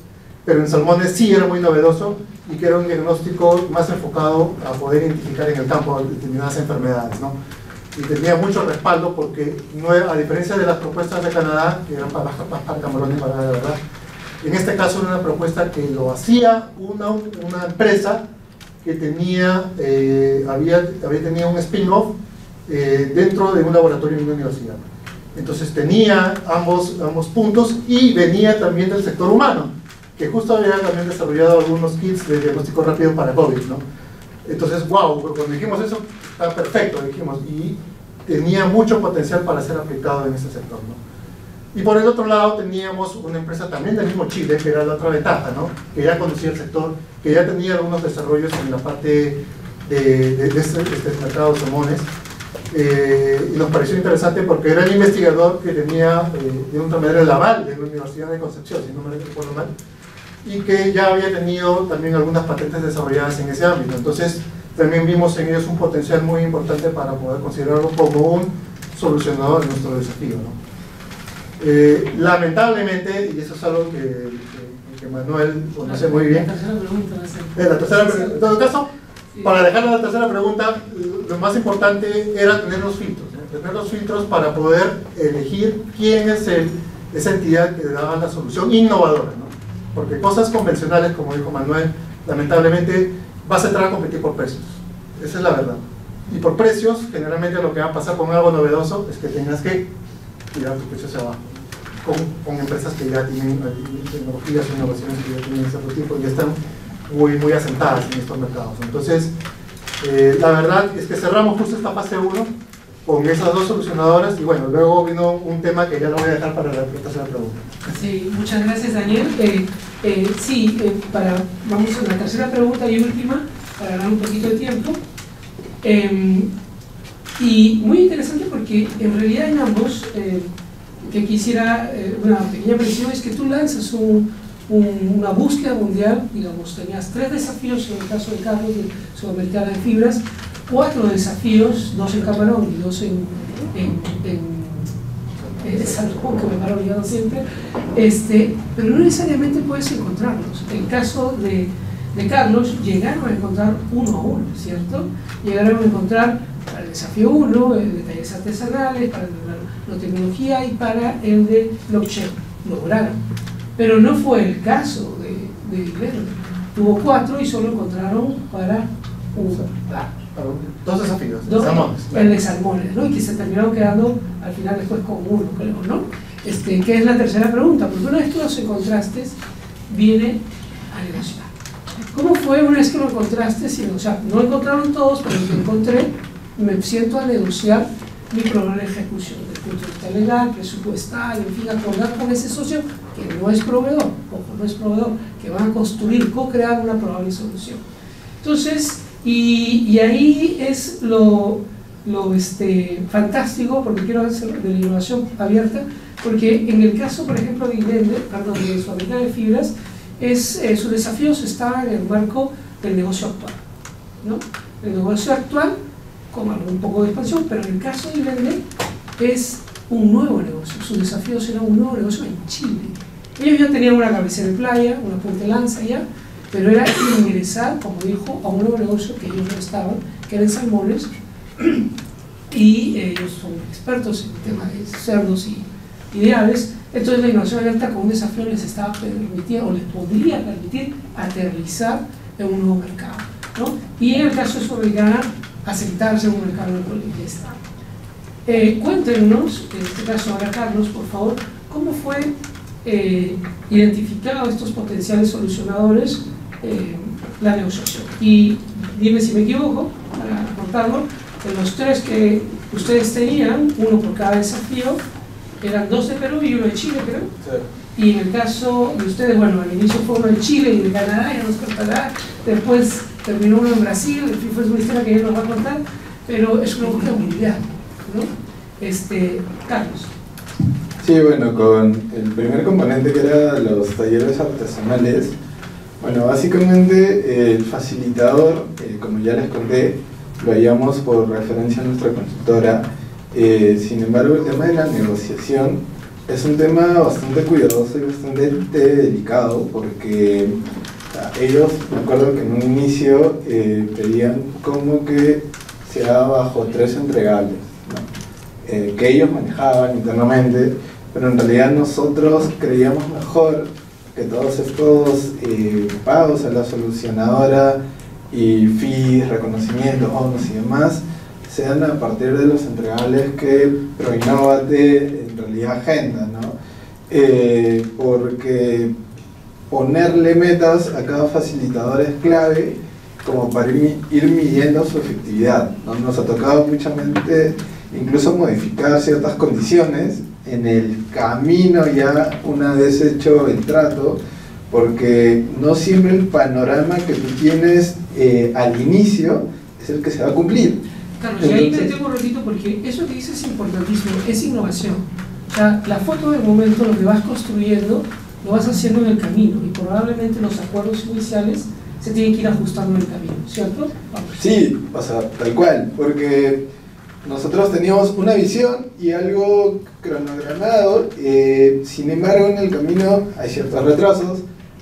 Pero en salmones sí era muy novedoso, y que era un diagnóstico más enfocado a poder identificar en el campo determinadas enfermedades, ¿no? Y tenía mucho respaldo porque, no, a diferencia de las propuestas de Canadá, que eran para camarones, para la verdad, en este caso era una propuesta que lo hacía una empresa que tenía, había tenido un spin-off dentro de un laboratorio en una universidad. Entonces tenía ambos puntos, y venía también del sector humano, que justo había también desarrollado algunos kits de diagnóstico rápido para COVID, ¿no? Entonces, wow, cuando dijimos eso, está perfecto, dijimos, y tenía mucho potencial para ser aplicado en ese sector, ¿no? Y por el otro lado teníamos una empresa también del mismo Chile, que era la otra ventaja, ¿no? Que ya conocía el sector, que ya tenía algunos desarrollos en la parte de este mercado de salmones, y nos pareció interesante porque era el investigador que tenía de otra manera el aval de la Universidad de Concepción, si no me recuerdo mal, y que ya había tenido también algunas patentes desarrolladas en ese ámbito. Entonces también vimos en ellos un potencial muy importante para poder considerarlo como un solucionador de nuestro desafío, ¿no? Lamentablemente, y eso es algo que Manuel conoce muy bien, la tercera pregunta, en todo caso, para dejar la tercera pregunta, lo más importante era tener los filtros, ¿no? Tener los filtros para poder elegir quién es esa entidad que daba la solución innovadora, ¿no? Porque cosas convencionales, como dijo Manuel, lamentablemente vas a entrar a competir por precios, esa es la verdad. Y por precios, generalmente lo que va a pasar con algo novedoso es que tengas que tirar tus precios hacia abajo. con empresas que ya tienen tecnologías o innovaciones que ya tienen cierto tiempo y ya están muy asentadas en estos mercados. Entonces, la verdad es que cerramos justo esta fase 1 con esas dos solucionadoras y bueno, luego vino un tema que ya lo voy a dejar para la tercera pregunta. Sí, muchas gracias, Daniel. Vamos a la tercera pregunta y última, para ganar un poquito de tiempo. Y muy interesante porque en realidad en ambos, que quisiera una pequeña presión, es que tú lanzas una búsqueda mundial, digamos, tenías 3 desafíos en el caso de Carlos, de Sudamericana de Fibras, 4 desafíos, 2 en Camarón y 2 en Salomón, que me paro olvidando siempre, pero no necesariamente puedes encontrarlos. En el caso de Carlos, llegaron a encontrar uno a uno, ¿cierto? Llegaron a encontrar para el desafío 1, el de talleres artesanales, para la nanotecnología y para el de blockchain. Lograron. Pero no fue el caso de Guillermo. Tuvo 4 y solo encontraron para uno. Dos desafíos, salmones. El de salmones, ¿no? Y que se terminaron quedando al final después con uno, creo, ¿no? Que es la tercera pregunta, porque una vez que los encontraste, viene a negociar. ¿Cómo fue una vez que lo encontraste? O sea, no encontraron todos, pero lo que encontré, me siento a negociar mi programa de ejecución, desde el punto de vista legal, presupuestal, en fin, acordar con ese socio que no es proveedor, ojo, no es proveedor, que van a construir, co-crear una probable solución. Entonces, y ahí es lo fantástico, porque quiero hacer de la innovación abierta, porque en el caso, por ejemplo, de Sudamericana de Fibras, sus desafíos estaban en el marco del negocio actual, ¿no? El negocio actual, con un poco de expansión, pero en el caso de Ilende es un nuevo negocio, sus desafíos eran un nuevo negocio en Chile. Ellos ya tenían una cabecera de playa, una punta de lanza ya, pero era ingresar, como dijo, a un nuevo negocio que ellos no estaban, que eran salmones, y ellos son expertos en el tema de cerdos y de aves. Entonces la innovación abierta con un desafío les estaba permitiendo, o les podría permitir aterrizar en un nuevo mercado, ¿no? Y en el caso de Sudamericana, asentarse en un mercado en el cual ya está. Cuéntenos, en este caso ahora Carlos, por favor, ¿cómo fue identificado estos potenciales solucionadores la negociación? Y dime si me equivoco, para contarlo, de los 3 que ustedes tenían, uno por cada desafío, eran 2 de Perú y 1 de Chile, creo. Sí. Y en el caso de ustedes, bueno, al inicio fue uno de Chile y de Canadá, ya nos contará, después terminó uno en Brasil, en fin, fue una historia que él nos va a contar, pero es una búsqueda mundial, ¿no? Carlos. Sí, bueno, con el primer componente que era los talleres artesanales, bueno, básicamente el facilitador, como ya les conté, lo hallamos por referencia a nuestra consultora. Sin embargo, el tema de la negociación es un tema bastante cuidadoso y bastante delicado, porque ellos, me acuerdo que en un inicio pedían como que se haga bajo 3 entregables, ¿no? Que ellos manejaban internamente, pero en realidad nosotros creíamos mejor que todos estos pagos a la solucionadora y fees, reconocimientos, bonos y demás sean a partir de los entregables que ProInnovate en realidad agenda, ¿no? Porque ponerle metas a cada facilitador es clave como para ir midiendo su efectividad, ¿no? Nos ha tocado muchamente incluso modificar ciertas condiciones en el camino ya una vez hecho el trato, porque no siempre el panorama que tú tienes al inicio es el que se va a cumplir. Carlos, y ahí me detengo un ratito porque eso que dices es importantísimo, es innovación. O sea, la foto del momento, lo que vas construyendo, lo vas haciendo en el camino y probablemente los acuerdos iniciales se tienen que ir ajustando en el camino, ¿cierto? Vamos. Sí, o sea, tal cual, porque nosotros teníamos una visión y algo cronogramado, sin embargo en el camino hay ciertos retrasos,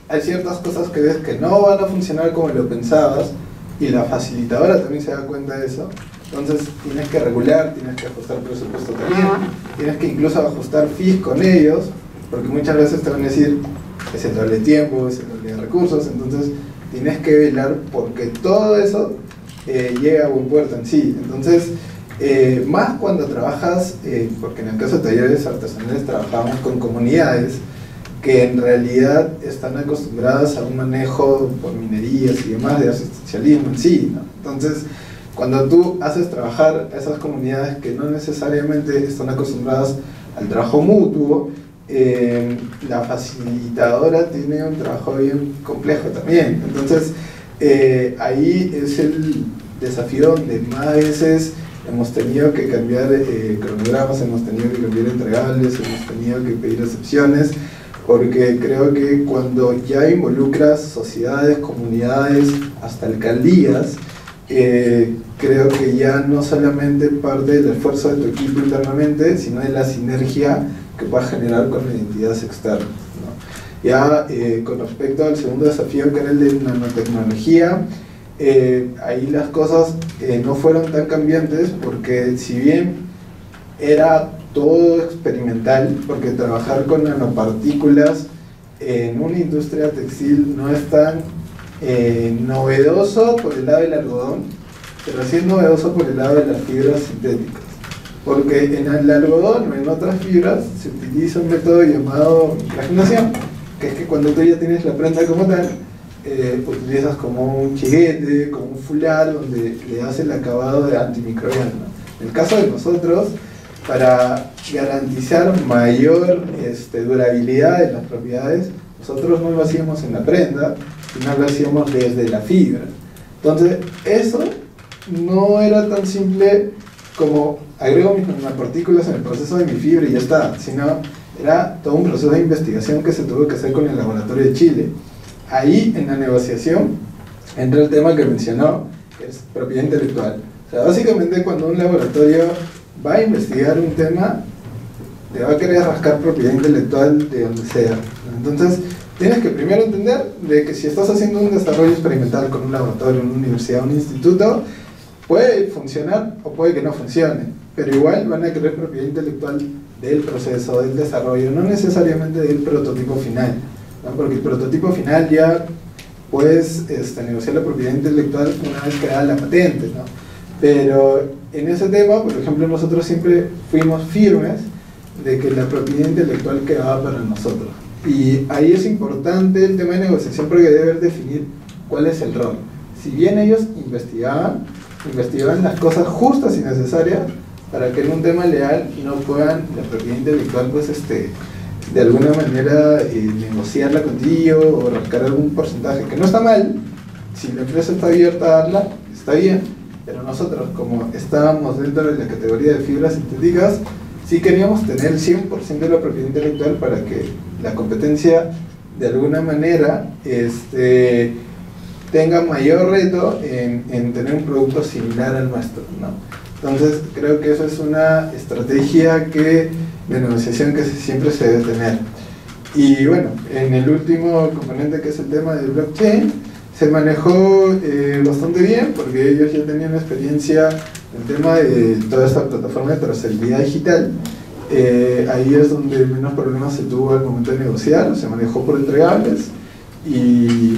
hay ciertas cosas que ves que no van a funcionar como lo pensabas y la facilitadora también se da cuenta de eso. Entonces tienes que regular, tienes que ajustar presupuesto también, tienes que incluso ajustar fees con ellos, porque muchas veces te van a decir es el doble tiempo, es el doble de recursos, entonces tienes que velar porque todo eso llegue a buen puerto en sí. Entonces más cuando trabajas, porque en el caso de talleres artesanales trabajamos con comunidades que en realidad están acostumbradas a un manejo por minerías y demás de asistencialismo en sí, ¿no? Entonces, cuando tú haces trabajar a esas comunidades que no necesariamente están acostumbradas al trabajo mutuo, la facilitadora tiene un trabajo bien complejo también. Entonces, ahí es el desafío donde más veces hemos tenido que cambiar cronogramas, hemos tenido que cambiar entregables, hemos tenido que pedir excepciones, porque creo que cuando ya involucras sociedades, comunidades, hasta alcaldías, creo que ya no solamente parte del esfuerzo de tu equipo internamente, sino de la sinergia que puedas generar con entidades externas, ¿no? Ya con respecto al segundo desafío, que era el de nanotecnología, ahí las cosas no fueron tan cambiantes, porque si bien era todo experimental, porque trabajar con nanopartículas en una industria textil no es tan novedoso por el lado del algodón, pero sí es novedoso por el lado de las fibras sintéticas, porque en el algodón o en otras fibras se utiliza un método llamado impregnación, que es que cuando tú ya tienes la prenda como tal, utilizas como un chiguete, como un fular, donde le das el acabado de antimicrobiano. En el caso de nosotros, para garantizar mayor durabilidad de las propiedades, nosotros no lo hacíamos en la prenda, sino lo hacíamos desde la fibra. Entonces, eso no era tan simple como agrego mis nanopartículas en el proceso de mi fibra y ya está, sino era todo un proceso de investigación que se tuvo que hacer con el laboratorio de Chile. Ahí, en la negociación, entra el tema que mencionó, que es propiedad intelectual. O sea, básicamente cuando un laboratorio va a investigar un tema, le va a querer rascar propiedad intelectual de donde sea. Entonces, tienes que primero entender de que si estás haciendo un desarrollo experimental con un laboratorio, una universidad, un instituto, puede funcionar o puede que no funcione, pero igual van a querer propiedad intelectual del proceso, del desarrollo, no necesariamente del prototipo final, ¿no? Porque el prototipo final ya puedes negociar la propiedad intelectual una vez creada la patente, ¿no? Pero en ese tema, por ejemplo, nosotros siempre fuimos firmes de que la propiedad intelectual quedaba para nosotros. Y ahí es importante el tema de negociación, porque deben definir cuál es el rol. Si bien ellos investigaban las cosas justas y necesarias para que en un tema leal no puedan la propiedad intelectual pues de alguna manera negociarla contigo o rascar algún porcentaje, que no está mal. Si la empresa está abierta a darla, está bien, pero nosotros, como estábamos dentro de la categoría de fibras sintéticas, sí queríamos tener el 100% de la propiedad intelectual para que la competencia de alguna manera tenga mayor reto en tener un producto similar al nuestro, ¿no? Entonces creo que eso es una estrategia de negociación que siempre se debe tener. Y bueno, en el último componente, que es el tema del blockchain, se manejó bastante bien, porque ellos ya tenían experiencia en el tema de toda esta plataforma de trazabilidad digital. Ahí es donde menos problemas se tuvo al momento de negociar, se manejó por entregables.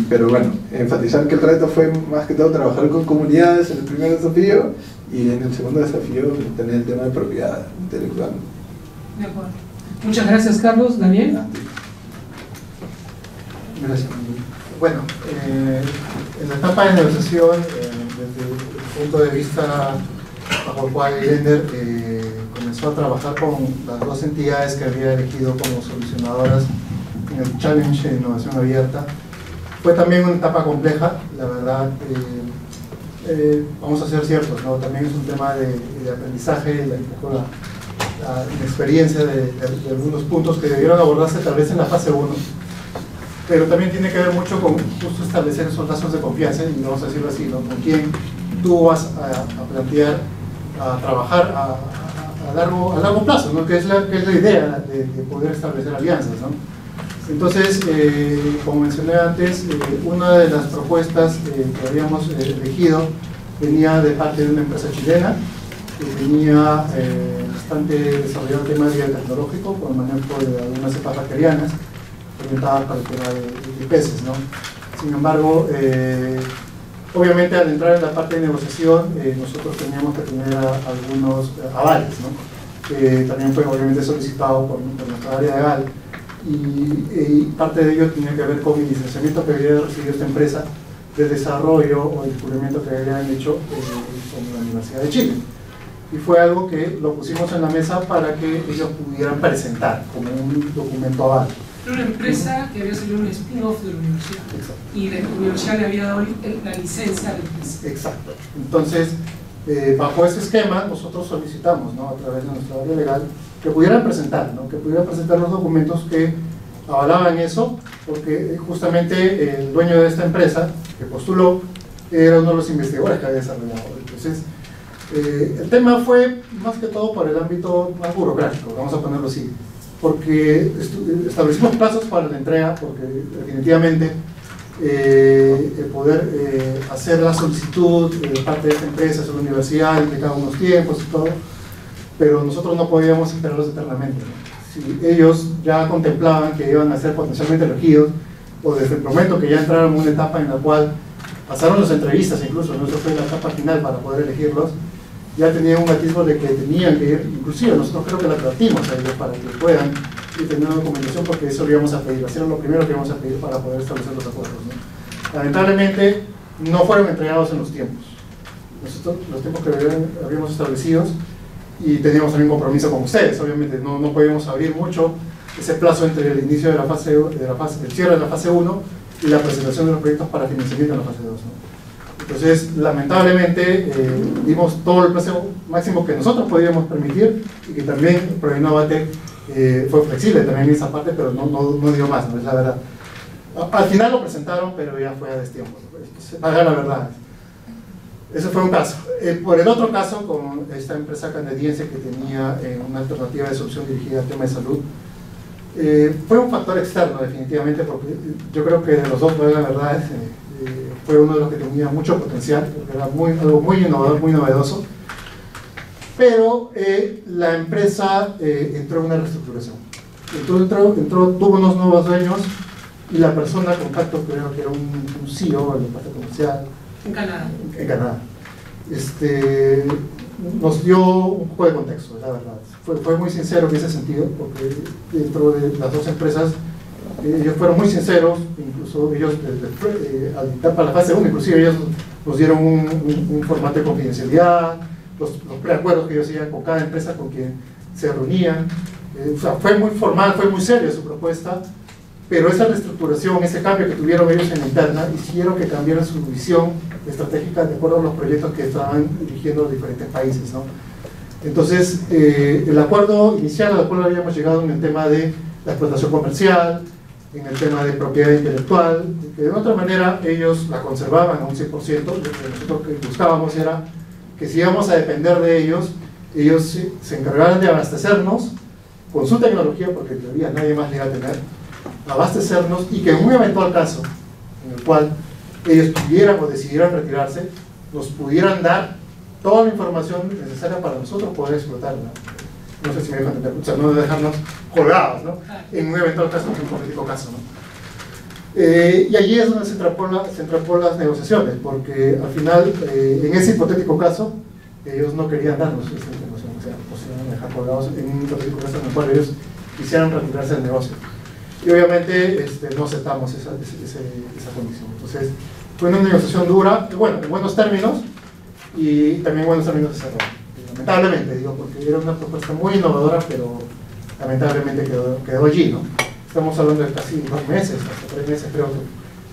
Pero bueno, enfatizar que el reto fue más que todo trabajar con comunidades en el primer desafío, y en el segundo desafío tener el tema de propiedad intelectual. De acuerdo. Muchas gracias, Carlos. Daniel. Gracias. Bueno, en la etapa de negociación, desde el punto de vista bajo el cual Lender comenzó a trabajar con las dos entidades que había elegido como solucionadoras en el Challenge de Innovación Abierta, fue también una etapa compleja, la verdad. Vamos a ser ciertos, ¿no? También es un tema de aprendizaje, la experiencia de algunos puntos que debieron abordarse tal vez en la fase 1, pero también tiene que ver mucho con justo establecer esos lazos de confianza, y vamos a decirlo así, ¿no? Con quién tú vas a plantear, a trabajar a largo plazo, ¿no? Que es la idea de poder establecer alianzas, ¿no? Entonces, como mencioné antes, una de las propuestas que habíamos elegido venía de parte de una empresa chilena que tenía bastante desarrollado el tema de biotecnológico con el manejo de algunas cepas bacterianas orientadas para el tema de peces, ¿no? Sin embargo, Obviamente al entrar en la parte de negociación nosotros teníamos que tener algunos avales, ¿no? También fue obviamente solicitado por nuestra área legal y parte de ello tenía que ver con el licenciamiento que había recibido esta empresa de desarrollo o el descubrimiento que habían hecho con la Universidad de Chile. Y fue algo que lo pusimos en la mesa para que ellos pudieran presentar como un documento aval. Era una empresa que había salido un spin-off de la universidad. Exacto. Y la universidad le había dado la licencia a la empresa. Exacto. Entonces, bajo ese esquema, nosotros solicitamos, ¿no?, a través de nuestra área legal, que pudieran presentar, ¿no?, que pudieran presentar los documentos que avalaban eso, porque justamente el dueño de esta empresa, que postuló, era uno de los investigadores que había desarrollado. Entonces, el tema fue más que todo por el ámbito más burocrático, vamos a ponerlo así, porque establecimos plazos para la entrega, porque definitivamente el poder hacer la solicitud de parte de esta empresa, hacer la universidad, implicaba unos tiempos y todo, pero nosotros no podíamos esperarlos eternamente, ¿no? Si ellos ya contemplaban que iban a ser potencialmente elegidos, o desde el momento que ya entraron en una etapa en la cual pasaron las entrevistas, incluso, ¿no?, eso fue la etapa final para poder elegirlos, ya tenían un atisbo de que tenían que ir, inclusive nosotros creo que la advertimos a ellos para que puedan ir teniendo documentación, porque eso lo íbamos a pedir, era lo primero que íbamos a pedir para poder establecer los acuerdos, ¿no? Lamentablemente no fueron entregados en los tiempos, nosotros los tiempos que habíamos establecidos, y teníamos también compromiso con ustedes, obviamente no podíamos abrir mucho ese plazo entre el inicio de el cierre de la fase 1 y la presentación de los proyectos para financiamiento en la fase 2, ¿no? Entonces, lamentablemente, dimos todo el plazo máximo que nosotros podíamos permitir, y que también ProInnovate fue flexible también en esa parte, pero no dio más, ¿no?, es la verdad. Al final lo presentaron, pero ya fue a destiempo, ¿no? Se paga la verdad. Ese fue un caso. Por el otro caso, con esta empresa canadiense que tenía una alternativa de solución dirigida al tema de salud, fue un factor externo definitivamente, porque yo creo que de los dos, la verdad, fue uno de los que tenía mucho potencial, porque era algo muy innovador, muy novedoso, pero la empresa entró en una reestructuración. Tuvo unos nuevos dueños, y la persona contacto, creo que era un CEO en la parte comercial, En Canadá. En Canadá. Nos dio un poco de contexto, la verdad. Fue muy sincero en ese sentido, porque dentro de las dos empresas ellos fueron muy sinceros, incluso ellos al dictar para la fase 1, inclusive ellos nos dieron un formato de confidencialidad, los preacuerdos que ellos hacían con cada empresa con quien se reunían. O sea, fue muy formal, fue muy seria su propuesta, pero esa reestructuración, ese cambio que tuvieron ellos en la interna, hicieron que cambiaran su visión estratégica de acuerdo a los proyectos que estaban dirigiendo los diferentes países, ¿no? Entonces, el acuerdo inicial al cual habíamos llegado en el tema de la explotación comercial, en el tema de propiedad intelectual, que de otra manera ellos la conservaban a un 100%, lo que nosotros buscábamos era que si íbamos a depender de ellos, ellos se encargaran de abastecernos con su tecnología, porque en teoría nadie más le iba a tener, abastecernos, y que en un eventual caso en el cual ellos tuvieran o decidieran retirarse, nos pudieran dar toda la información necesaria para nosotros poder explotarla. No sé si me dejan entender, o sea, no dejarnos colgados, ¿no?, en un eventual caso, en un hipotético caso, ¿no? Y allí es donde se entrapó las negociaciones, porque al final, en ese hipotético caso, ellos no querían darnos esa información, o sea, nos iban a dejar colgados en un hipotético caso en el cual ellos quisieran retirarse del negocio. Y obviamente no aceptamos esa condición. Entonces, fue una negociación dura, bueno, en buenos términos, y también en buenos términos de cerró. Lamentablemente, digo, porque era una propuesta muy innovadora, pero lamentablemente quedó allí, ¿no? Estamos hablando de casi 2 meses, hasta 3 meses creo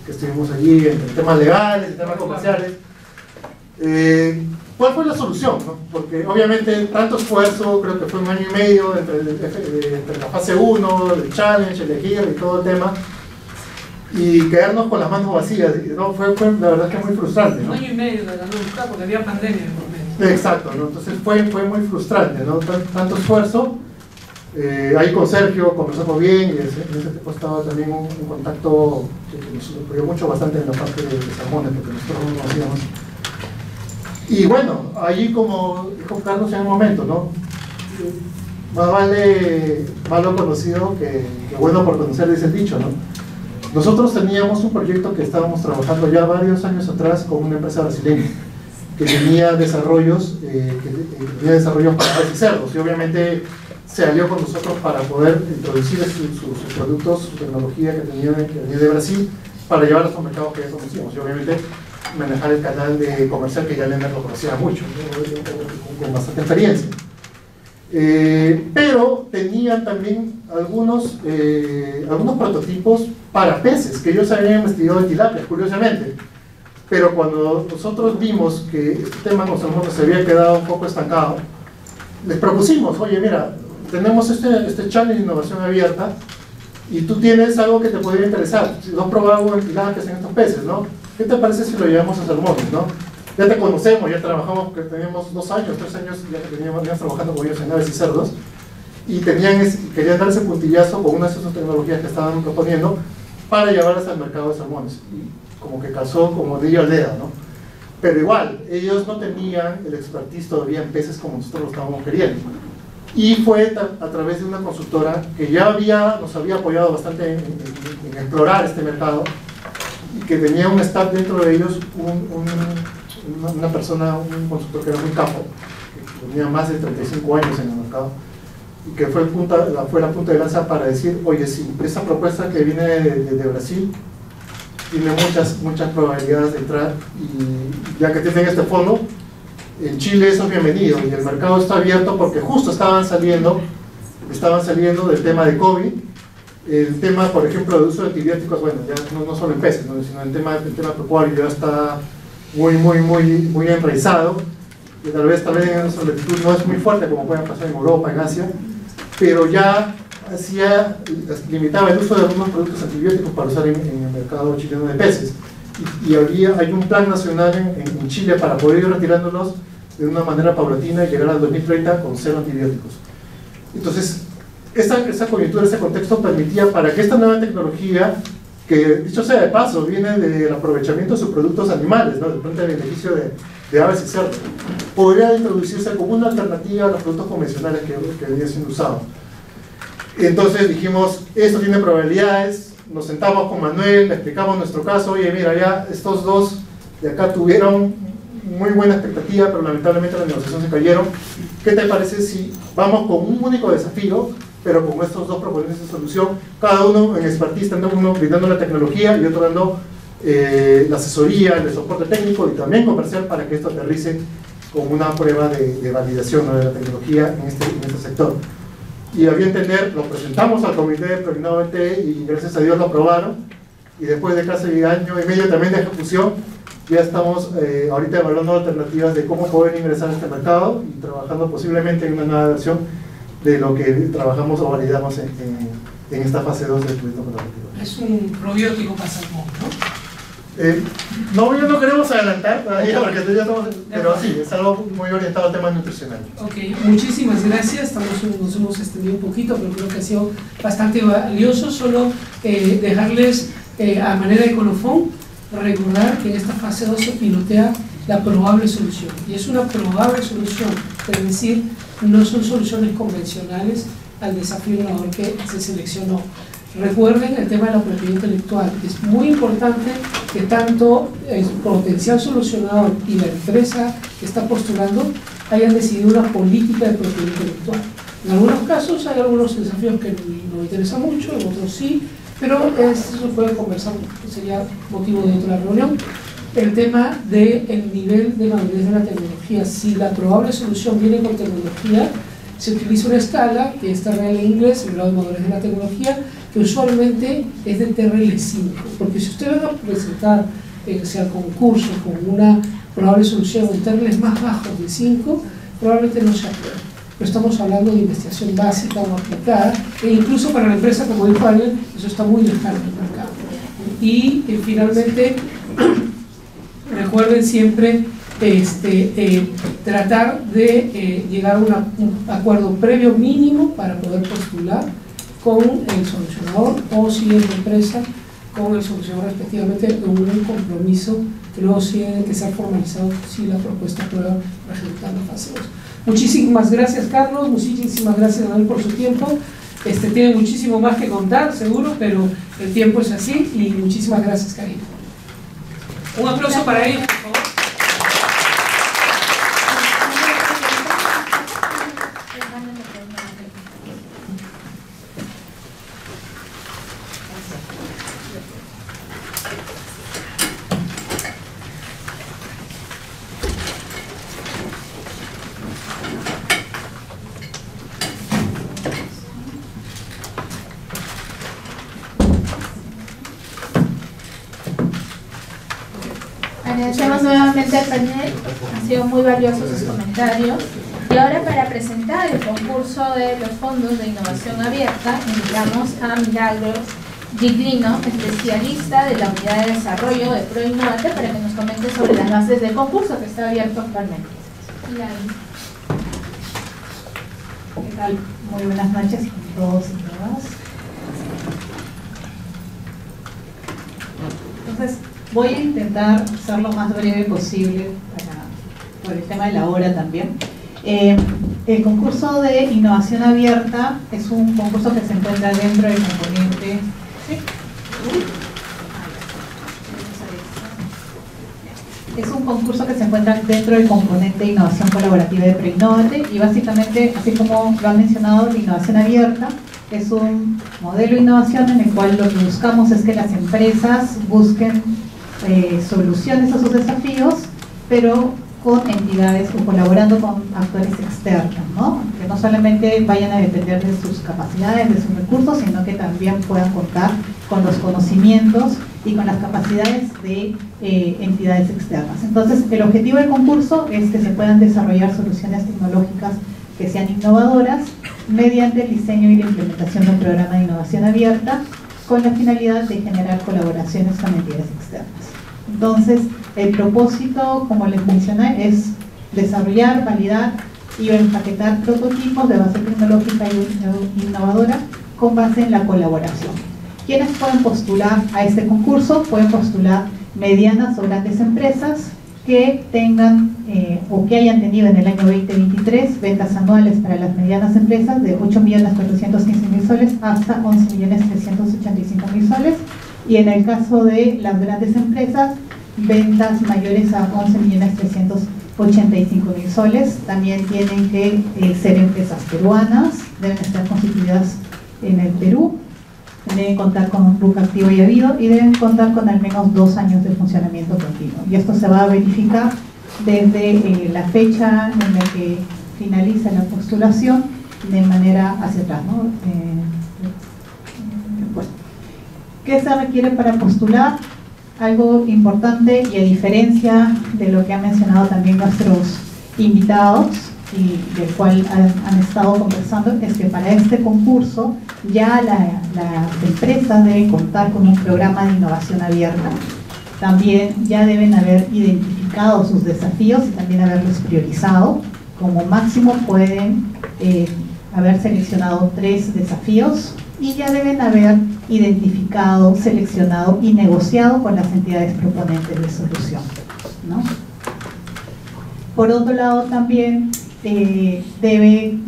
que estuvimos allí en temas legales, en temas comerciales. ¿Cuál fue la solución, no? Porque obviamente tanto esfuerzo, creo que fue 1 año y medio entre la fase 1, el challenge, elegir y todo el tema, y quedarnos con las manos vacías, ¿no? Fue la verdad que muy frustrante, ¿no? 1 año y medio de la buscar porque había pandemia por medio. Exacto, ¿no? Entonces fue muy frustrante, ¿no? Tanto esfuerzo. Ahí con Sergio conversamos bien, y en ese tiempo estaba también un contacto que nos apoyó mucho bastante en la parte de salmones, porque nosotros no lo hacíamos. Y bueno, allí, como dijo Carlos en un momento, ¿no?, más vale malo conocido que bueno por conocer, dice el dicho, ¿no? Nosotros teníamos un proyecto que estábamos trabajando ya varios años atrás con una empresa brasileña que tenía desarrollos, para aves y cerdos, y obviamente se alió con nosotros para poder introducir sus productos, su tecnología que venía de Brasil, para llevarlos a los mercados que ya conocíamos, y obviamente manejar el canal de comercial que ya Lender lo conocía mucho, ¿no? Con bastante experiencia. Pero tenían también algunos prototipos para peces, que ellos habían investigado en tilapia, curiosamente. Pero cuando nosotros vimos que este tema con salmones se había quedado un poco estancado, les propusimos, oye, mira, tenemos este challenge de innovación abierta y tú tienes algo que te podría interesar. Si no has probado en tilapias, en estos peces, ¿no? ¿Qué te parece si lo llevamos a salmones, no? Ya te conocemos, ya trabajamos, que teníamos 2 años, 3 años, ya que veníamos trabajando con ellos en aves y cerdos, y querían dar ese puntillazo con una de esas tecnologías que estaban proponiendo para llevarlas al mercado de salmones. Y como que casó como de al dedo, ¿no? Pero igual, ellos no tenían el expertise todavía en peces como nosotros lo estábamos queriendo. Y fue a través de una consultora que ya nos había apoyado bastante en explorar este mercado, y que tenía un staff dentro de ellos, una persona, un consultor que era muy capo, que tenía más de 35 años en el mercado, y que fue la punta de lanza para decir, oye, si esa propuesta que viene de Brasil tiene muchas probabilidades de entrar, y ya que tienen este fondo, en Chile eso es bienvenido, y el mercado está abierto porque justo estaban saliendo del tema de COVID. El tema, por ejemplo, del uso de antibióticos, bueno, ya no solo en peces, ¿no? Sino el tema pecuario ya está muy enraizado, y tal vez en nuestra latitud no es muy fuerte como puede pasar en Europa, en Asia, pero ya limitaba el uso de algunos productos antibióticos para usar en el mercado chileno de peces, y hay un plan nacional en Chile para poder ir retirándolos de una manera paulatina y llegar al 2030 con 0 antibióticos. Entonces, esa coyuntura, ese contexto permitía para que esta nueva tecnología, que dicho sea de paso, viene del aprovechamiento de sus productos animales, ¿no? Del frente del beneficio de aves y cerdos, podría introducirse como una alternativa a los productos convencionales que venían siendo usados. Entonces dijimos, esto tiene probabilidades, nos sentamos con Manuel, le explicamos nuestro caso, oye, mira, ya estos dos de acá tuvieron muy buena expectativa, pero lamentablemente las negociaciones se cayeron. ¿Qué te parece si vamos con un único desafío, pero con estos dos proponiendo esa solución, cada uno en expertise, uno brindando la tecnología y otro dando la asesoría, el soporte técnico y también comercial para que esto aterrice como una prueba de validación, ¿no?, de la tecnología en este sector? Y a bien tener, lo presentamos al comité de ProInnovaT y gracias a Dios lo aprobaron, y después de casi 1 año y medio también de ejecución, ya estamos ahorita evaluando alternativas de cómo poder ingresar a este mercado y trabajando posiblemente en una nueva versión de lo que trabajamos o validamos en esta fase 2 del proyecto colaborativo. Es un probiótico para salmón, ¿no? No, no queremos adelantar todavía porque ya estamos, pero sí, es algo muy orientado al tema nutricional. Ok, muchísimas gracias. Nos hemos extendido un poquito, pero creo que ha sido bastante valioso. Solo dejarles a manera de colofón, recordar que en esta fase 2 se pilotea la probable solución, y es una probable solución, es decir, no son soluciones convencionales al desafío innovador que se seleccionó. Recuerden el tema de la propiedad intelectual, es muy importante que tanto el potencial solucionador y la empresa que está postulando hayan decidido una política de propiedad intelectual. En algunos casos hay algunos desafíos que nos interesan mucho, en otros sí, pero eso se puede conversar, sería motivo de otra reunión. El tema del nivel de madurez de la tecnología. Si la probable solución viene con tecnología, se utiliza una escala que está real en inglés, el grado de madurez de la tecnología, que usualmente es de TRL5, porque si usted va a presentar al concurso con una probable solución en TRL más bajos de 5, probablemente no se apruebe. Pero estamos hablando de investigación básica o aplicada, e incluso para la empresa, como dijo Ariel, eso está muy lejano del mercado. Y finalmente, recuerden siempre tratar de llegar a un acuerdo previo mínimo para poder postular con el solucionador, o si es la empresa con el solucionador respectivamente, en un compromiso que luego tiene que ser formalizado si la propuesta prueba resulta en la fase 2. Muchísimas gracias, Carlos, muchísimas gracias, Manuel, por su tiempo. Tiene muchísimo más que contar, seguro, pero el tiempo es así, y muchísimas gracias, Karina. Un aplauso para ellos, por favor. Agradecemos nuevamente al panel, han sido muy valiosos sus comentarios. Y ahora, para presentar el concurso de los fondos de innovación abierta, invitamos a Milagros Giglino, especialista de la unidad de desarrollo de ProInnovate, para que nos comente sobre las bases del concurso que está abierto actualmente. Milagros. ¿Qué tal? Muy buenas noches a todos y todas. Entonces, voy a intentar ser lo más breve posible por el tema de la hora también. El concurso de innovación abierta es un concurso que se encuentra dentro del componente. ¿Sí? Es un concurso que se encuentra dentro del componente de innovación colaborativa de ProInnovate, y básicamente, así como lo han mencionado, la innovación abierta es un modelo de innovación en el cual lo que buscamos es que las empresas busquen soluciones a sus desafíos, pero con entidades o colaborando con actores externos, ¿no? Que no solamente vayan a depender de sus capacidades, de sus recursos, sino que también puedan contar con los conocimientos y con las capacidades de entidades externas. Entonces, el objetivo del concurso es que se puedan desarrollar soluciones tecnológicas que sean innovadoras mediante el diseño y la implementación de un programa de innovación abierta con la finalidad de generar colaboraciones con entidades externas. Entonces, el propósito, como les mencioné, es desarrollar, validar y empaquetar prototipos de base tecnológica y innovadora con base en la colaboración. ¿Quiénes pueden postular a este concurso? Pueden postular medianas o grandes empresas que tengan o que hayan tenido en el año 2023 ventas anuales para las medianas empresas de 8.415.000 soles hasta 11.385.000 soles, y en el caso de las grandes empresas, ventas mayores a 11.385.000 soles. También tienen que ser empresas peruanas, deben estar constituidas en el Perú, deben contar con un RUC activo y habido, y deben contar con al menos 2 años de funcionamiento continuo. Y esto se va a verificar desde la fecha en la que finaliza la postulación de manera hacia atrás, ¿no? Bueno. ¿Qué se requiere para postular? Algo importante, y a diferencia de lo que han mencionado también nuestros invitados y del cual han estado conversando, es que para este concurso ya las empresas deben contar con un programa de innovación abierta. También ya deben haber identificado sus desafíos y también haberlos priorizado. Como máximo pueden haber seleccionado 3 desafíos, y ya deben haber identificado, seleccionado y negociado con las entidades proponentes de solución, ¿no? Por otro lado, también deben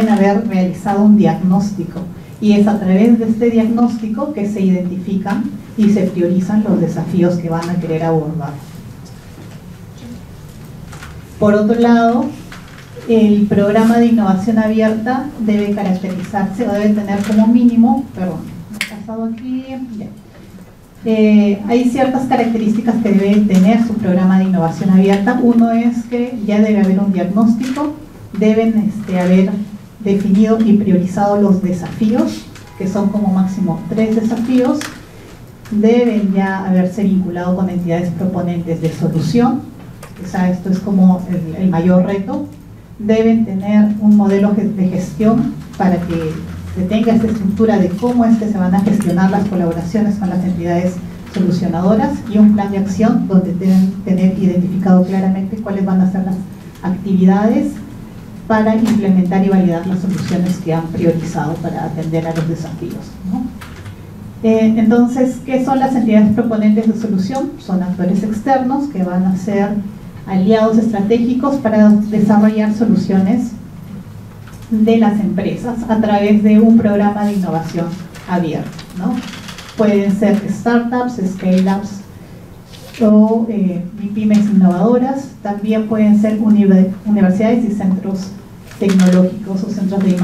haber realizado un diagnóstico, y es a través de este diagnóstico que se identifican y se priorizan los desafíos que van a querer abordar. Por otro lado, el programa de innovación abierta debe caracterizarse o debe tener como mínimo, perdón, me he pasado aquí, hay ciertas características que debe tener su programa de innovación abierta. Uno es que ya debe haber un diagnóstico, deben haber definido y priorizado los desafíos, que son como máximo 3 desafíos, deben ya haberse vinculado con entidades proponentes de solución, o sea, esto es como el mayor reto. Deben tener un modelo de gestión para que se tenga esta estructura de cómo es que se van a gestionar las colaboraciones con las entidades solucionadoras, y un plan de acción donde deben tener identificado claramente cuáles van a ser las actividades para implementar y validar las soluciones que han priorizado para atender a los desafíos, ¿no? Entonces, ¿qué son las entidades proponentes de solución? Son actores externos que van a ser aliados estratégicos para desarrollar soluciones de las empresas a través de un programa de innovación abierto, ¿no? Pueden ser startups, scale-ups o pymes innovadoras, también pueden ser universidades y centros tecnológicos o centros de I+D+.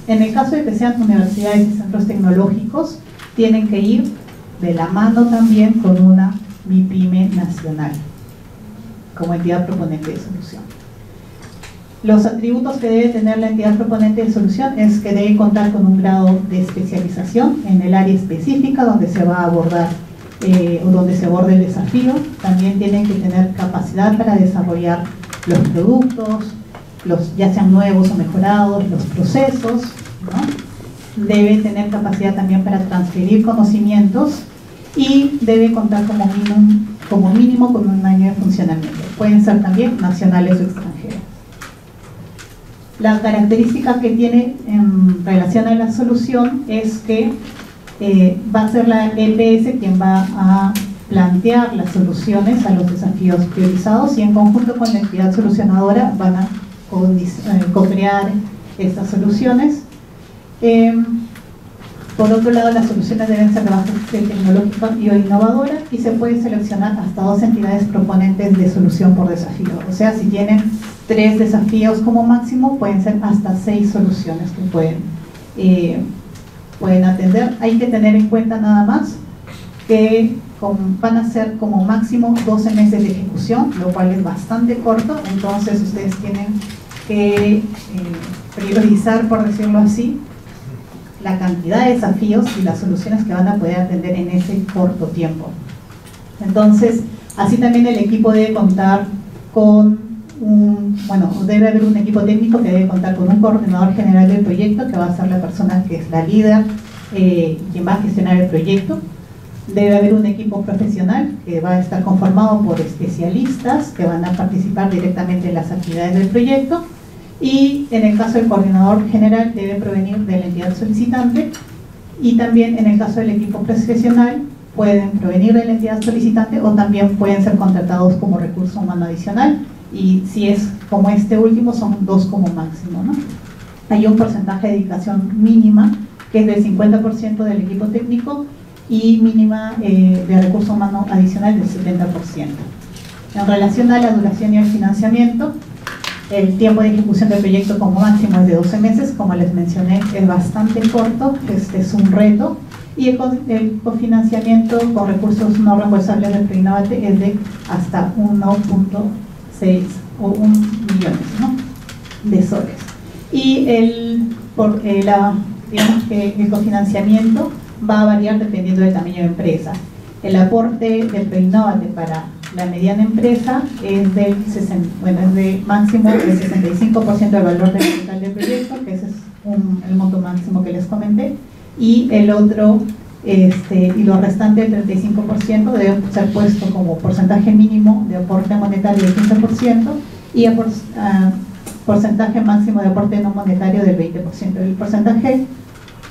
En el caso de que sean universidades y centros tecnológicos, tienen que ir de la mano también con una MIPYME nacional como entidad proponente de solución. Los atributos que debe tener la entidad proponente de solución es que debe contar con un grado de especialización en el área específica donde se va a abordar o donde se aborde el desafío. También tienen que tener capacidad para desarrollar los productos, ya sean nuevos o mejorados, los procesos, ¿no? Debe tener capacidad también para transferir conocimientos y debe contar como mínimo con un año de funcionamiento. Pueden ser también nacionales o extranjeros. La característica que tiene en relación a la solución es que va a ser la EPS quien va a plantear las soluciones a los desafíos priorizados y en conjunto con la entidad solucionadora van a co-crear estas soluciones. Por otro lado, las soluciones deben ser de base tecnológica y o innovadora y se puede seleccionar hasta 2 entidades proponentes de solución por desafío. O sea, si tienen 3 desafíos como máximo, pueden ser hasta 6 soluciones que pueden atender. Hay que tener en cuenta nada más que van a ser como máximo 12 meses de ejecución, lo cual es bastante corto, entonces ustedes tienen que priorizar, por decirlo así, la cantidad de desafíos y las soluciones que van a poder atender en ese corto tiempo. Entonces, así también el equipo debe contar con debe haber un equipo técnico que debe contar con un coordinador general del proyecto, que va a ser la persona que es la líder, quien va a gestionar el proyecto. Debe haber un equipo profesional que va a estar conformado por especialistas que van a participar directamente en las actividades del proyecto. Y en el caso del coordinador general debe provenir de la entidad solicitante y también en el caso del equipo profesional pueden provenir de la entidad solicitante o también pueden ser contratados como recurso humano adicional y si es como este último son 2 como máximo, ¿no? Hay un porcentaje de dedicación mínima que es del 50% del equipo técnico y mínima de recurso humano adicional del 70%. En relación a la duración y el financiamiento, el tiempo de ejecución del proyecto como máximo es de 12 meses, como les mencioné, es bastante corto, este es un reto, y el cofinanciamiento con recursos no reembolsables del Preinnovate es de hasta 1.6 o 1 millones, ¿no?, de soles. Y digamos que el cofinanciamiento va a variar dependiendo del tamaño de empresa. El aporte del Preinnovate para la mediana empresa es de máximo del 65% del valor del total del proyecto, que ese es el monto máximo que les comenté, y el otro, y lo restante del 35% debe ser puesto como porcentaje mínimo de aporte monetario del 15% y porcentaje máximo de aporte no monetario del 20%.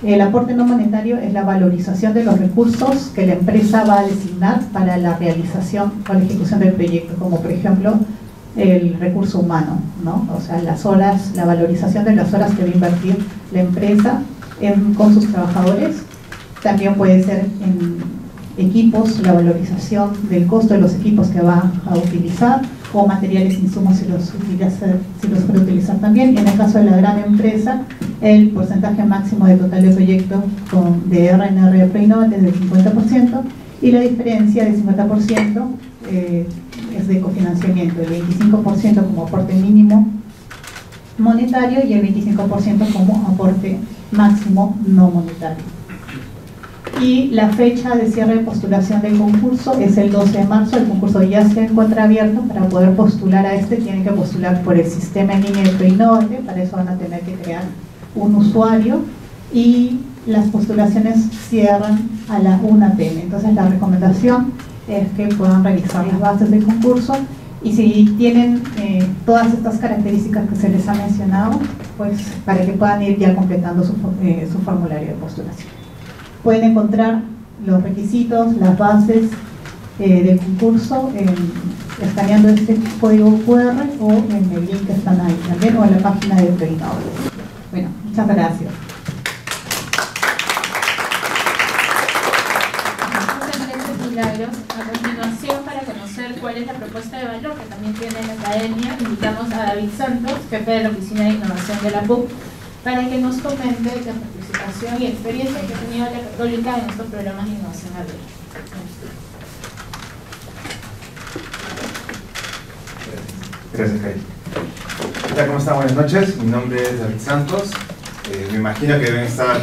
El aporte no monetario es la valorización de los recursos que la empresa va a designar para la realización o la ejecución del proyecto, como por ejemplo el recurso humano, ¿no? O sea, las horas, la valorización de las horas que va a invertir la empresa con sus trabajadores. También puede ser en equipos, la valorización del costo de los equipos que va a utilizar, o materiales, insumos si los puede utilizar también. En el caso de la gran empresa, el porcentaje máximo de total de proyecto de RNR de Preinnovate es del 50% y la diferencia del 50% es de cofinanciamiento, el 25% como aporte mínimo monetario y el 25% como aporte máximo no monetario. Y la fecha de cierre de postulación del concurso es el 12 de marzo. El concurso ya se encuentra abierto. Para poder postular a tienen que postular por el sistema en línea de Preinnovate. Para eso van a tener que crear un usuario y las postulaciones cierran a la 1 p.m. Entonces la recomendación es que puedan revisar las bases del concurso y si tienen todas estas características que se les ha mencionado, pues para que puedan ir ya completando su formulario de postulación. Pueden encontrar los requisitos, las bases del concurso escaneando este código QR o en el link que están ahí también o en la página de Preinnovate. Muchas gracias. Milagros. A continuación, para conocer cuál es la propuesta de valor que también tiene la academia, invitamos a David Santos, jefe de la Oficina de Innovación de la PUC, para que nos comente la participación y experiencia que ha tenido la Católica en estos programas de innovación abierta. Gracias, Jaime. Hola, ¿cómo están? Buenas noches. Mi nombre es David Santos. Me imagino que deben estar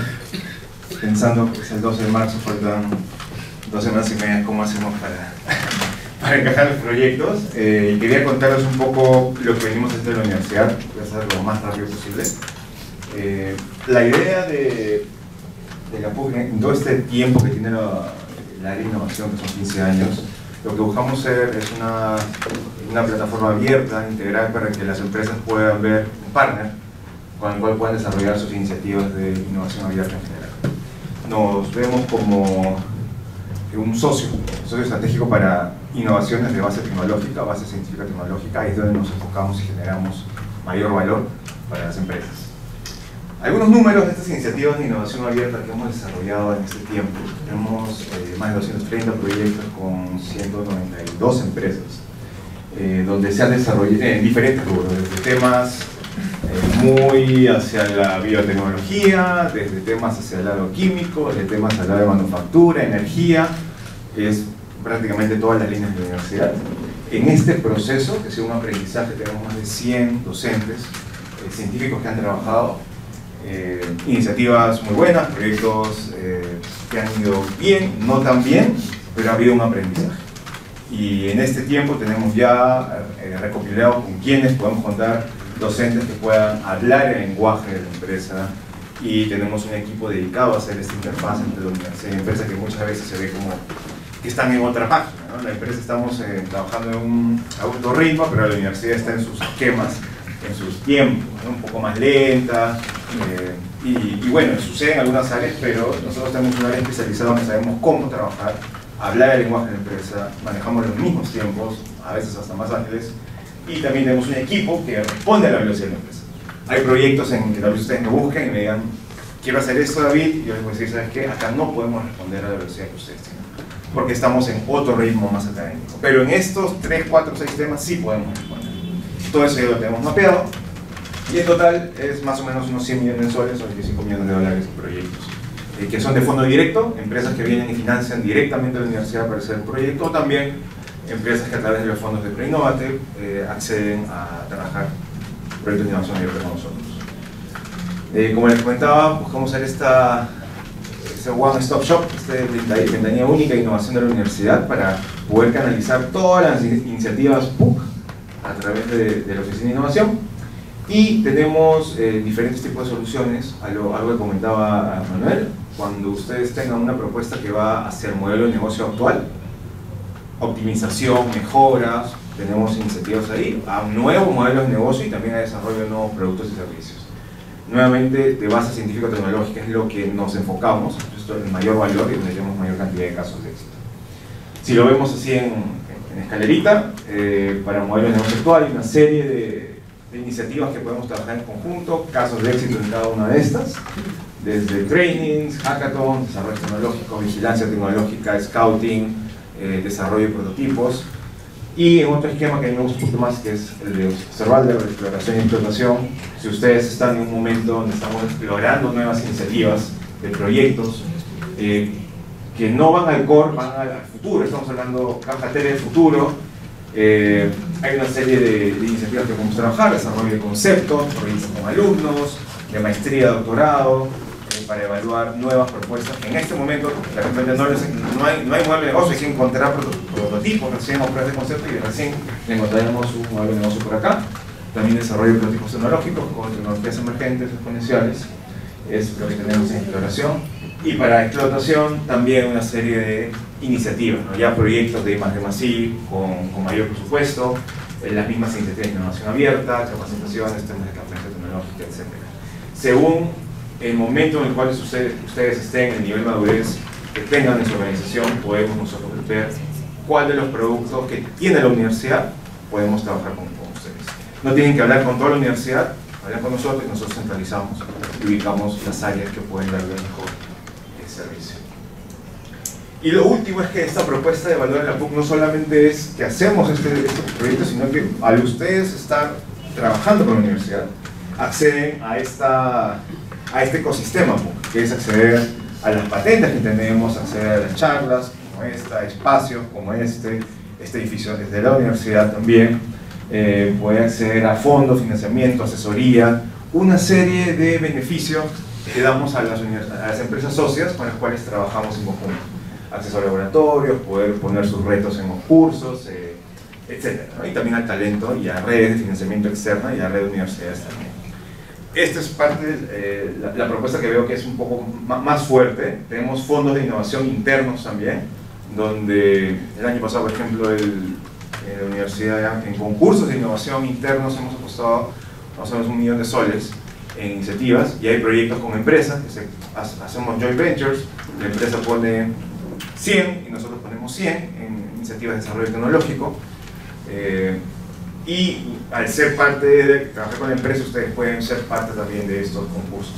pensando que es el 12 de marzo, faltan 2 semanas y media, ¿cómo hacemos para encajar los proyectos? Y quería contarles un poco lo que venimos haciendo en la universidad, voy a hacer lo más rápido posible. La idea de la PUC en todo este tiempo que tiene la área de innovación, que son 15 años, lo que buscamos hacer es una plataforma abierta, integral, para que las empresas puedan ver un partner con el cual puedan desarrollar sus iniciativas de innovación abierta en general. Nos vemos como un socio estratégico para innovaciones de base tecnológica, base científica tecnológica. Ahí es donde nos enfocamos y generamos mayor valor para las empresas. Algunos números de estas iniciativas de innovación abierta que hemos desarrollado en este tiempo. Tenemos más de 230 proyectos con 192 empresas, donde se han desarrollado en diferentes rubros, desde temas muy hacia la biotecnología, desde temas hacia el lado químico, desde temas al lado de manufactura, energía, es prácticamente todas las líneas de la universidad. En este proceso, que ha sido un aprendizaje, tenemos más de 100 docentes, científicos que han trabajado, iniciativas muy buenas, proyectos que han ido bien, no tan bien, pero ha habido un aprendizaje. Y en este tiempo tenemos ya recopilado con quienes podemos contar docentes que puedan hablar el lenguaje de la empresa, y tenemos un equipo dedicado a hacer esta interfaz entre la universidad y la empresa, que muchas veces se ve como que están en otra página, ¿no? La empresa estamos trabajando a otro ritmo, pero la universidad está en sus esquemas, en sus tiempos, ¿no? Un poco más lenta, y bueno, sucede en algunas áreas, pero nosotros tenemos un área especializada donde sabemos cómo trabajar, hablar el lenguaje de la empresa, manejamos los mismos tiempos, a veces hasta más ágiles, y también tenemos un equipo que responde a la velocidad de la empresa. Hay proyectos en que tal vez ustedes me busquen y me digan, quiero hacer esto, David, y yo les voy a decir, ¿sabes qué? Acá no podemos responder a la velocidad que ustedes tienen, porque estamos en otro ritmo más académico. Pero en estos 3, 4, 6 temas sí podemos responder. Todo eso ya lo tenemos mapeado, y en total es más o menos unos 100 millones de soles o 25 millones de dólares en proyectos, que son de fondo directo, empresas que vienen y financian directamente a la universidad para hacer el proyecto, o también empresas que a través de los fondos de Preinnovate acceden a trabajar proyectos de innovación abierta con nosotros. Como les comentaba, buscamos hacer este One Stop Shop, ventanilla única de innovación de la universidad, para poder canalizar todas las iniciativas PUC a través de la Oficina de Innovación. Y tenemos diferentes tipos de soluciones, algo que comentaba Manuel. Cuando ustedes tengan una propuesta que va hacia el modelo de negocio actual, optimización, mejoras, tenemos iniciativas ahí, a nuevos modelos de negocio y también a desarrollo de nuevos productos y servicios. Nuevamente, de base científico-tecnológica es lo que nos enfocamos, esto es el mayor valor y donde tenemos mayor cantidad de casos de éxito. Si lo vemos así en escalerita, para modelos de negocio actual hay una serie de iniciativas que podemos trabajar en conjunto, casos de éxito en cada una de estas, desde trainings, hackathons, desarrollo tecnológico, vigilancia tecnológica, scouting, desarrollo de prototipos, y en otro esquema que a mí me gusta un poco más, que es el de observar la exploración y explotación. Si ustedes están en un momento donde estamos explorando nuevas iniciativas de proyectos que no van al core, van al futuro, estamos hablando caja tele del futuro, hay una serie de iniciativas que podemos trabajar, desarrollo de conceptos, proyectos con alumnos, de maestría, doctorado, para evaluar nuevas propuestas. En este momento, de repente no hay modelo de negocio, hay que encontrar prototipos, recién o pruebas de concepto, y recién encontraremos un modelo de negocio por acá. También desarrollo de prototipos tecnológicos con tecnologías emergentes, exponenciales, es lo que tenemos en exploración. Y para explotación también una serie de iniciativas, ¿no? Ya proyectos de I+D+I con mayor presupuesto, las mismas iniciativas de innovación abierta, capacitaciones, temas de transferencia tecnológica, etc. Según el momento en el cual ustedes estén, el nivel de madurez que tengan en su organización, podemos nosotros ver cuál de los productos que tiene la universidad podemos trabajar con ustedes. No tienen que hablar con toda la universidad, hablan con nosotros y nosotros centralizamos y ubicamos las áreas que pueden darle mejor servicio. Y lo último es que esta propuesta de valor en la PUC no solamente es que hacemos este proyecto, sino que al ustedes estar trabajando con la universidad, acceden a este ecosistema PUC, que es acceder a las patentes que tenemos, acceder a las charlas como esta, espacios como este edificio desde la universidad también, puede acceder a fondos, financiamiento, asesoría, una serie de beneficios que damos a las empresas socias con las cuales trabajamos en conjunto. Acceso a laboratorios, poder poner sus retos en los cursos, etc. ¿no? Y también al talento y a redes de financiamiento externa y a redes de universidades también. Esta es parte de la propuesta que veo que es un poco más fuerte. Tenemos fondos de innovación internos también, donde el año pasado, por ejemplo, en la universidad, en concursos de innovación internos hemos apostado más o menos 1 millón de soles en iniciativas, y hay proyectos con empresas, hacemos joint ventures, la empresa pone 100 y nosotros ponemos 100 en iniciativas de desarrollo tecnológico, y al ser parte de trabajar con la empresa, ustedes pueden ser parte también de estos concursos,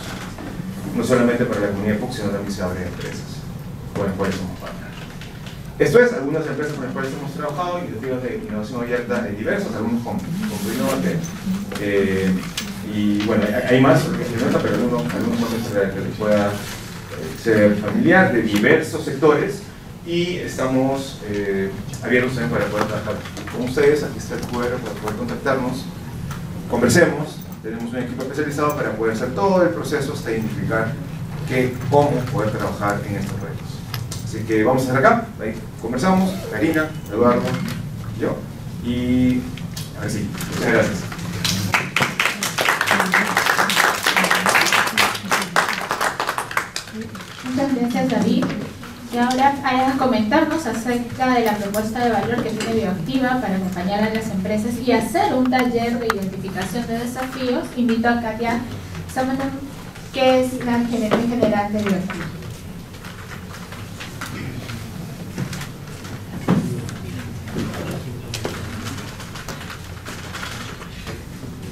no solamente para la comunidad PUC, sino también se abren empresas con las cuales somos partners. Esto es, algunas empresas con las cuales hemos trabajado, iniciativas de innovación abierta diversas, algunos con ProInnova, y bueno, hay más, pero algunos que les pueda ser familiar, de diversos sectores, y estamos abiertos también para poder trabajar con ustedes. Aquí está el QR para poder contactarnos, conversemos, tenemos un equipo especializado para poder hacer todo el proceso hasta identificar cómo poder trabajar en estos retos. Así que vamos a estar acá, ahí conversamos, Karina, Eduardo, yo, y a ver si, muchas gracias. Muchas gracias, David. Y ahora, para comentarnos acerca de la propuesta de valor que tiene Bioactiva para acompañar a las empresas y hacer un taller de identificación de desafíos, invito a Katia Samanon, que es la gerente general de Bioactiva.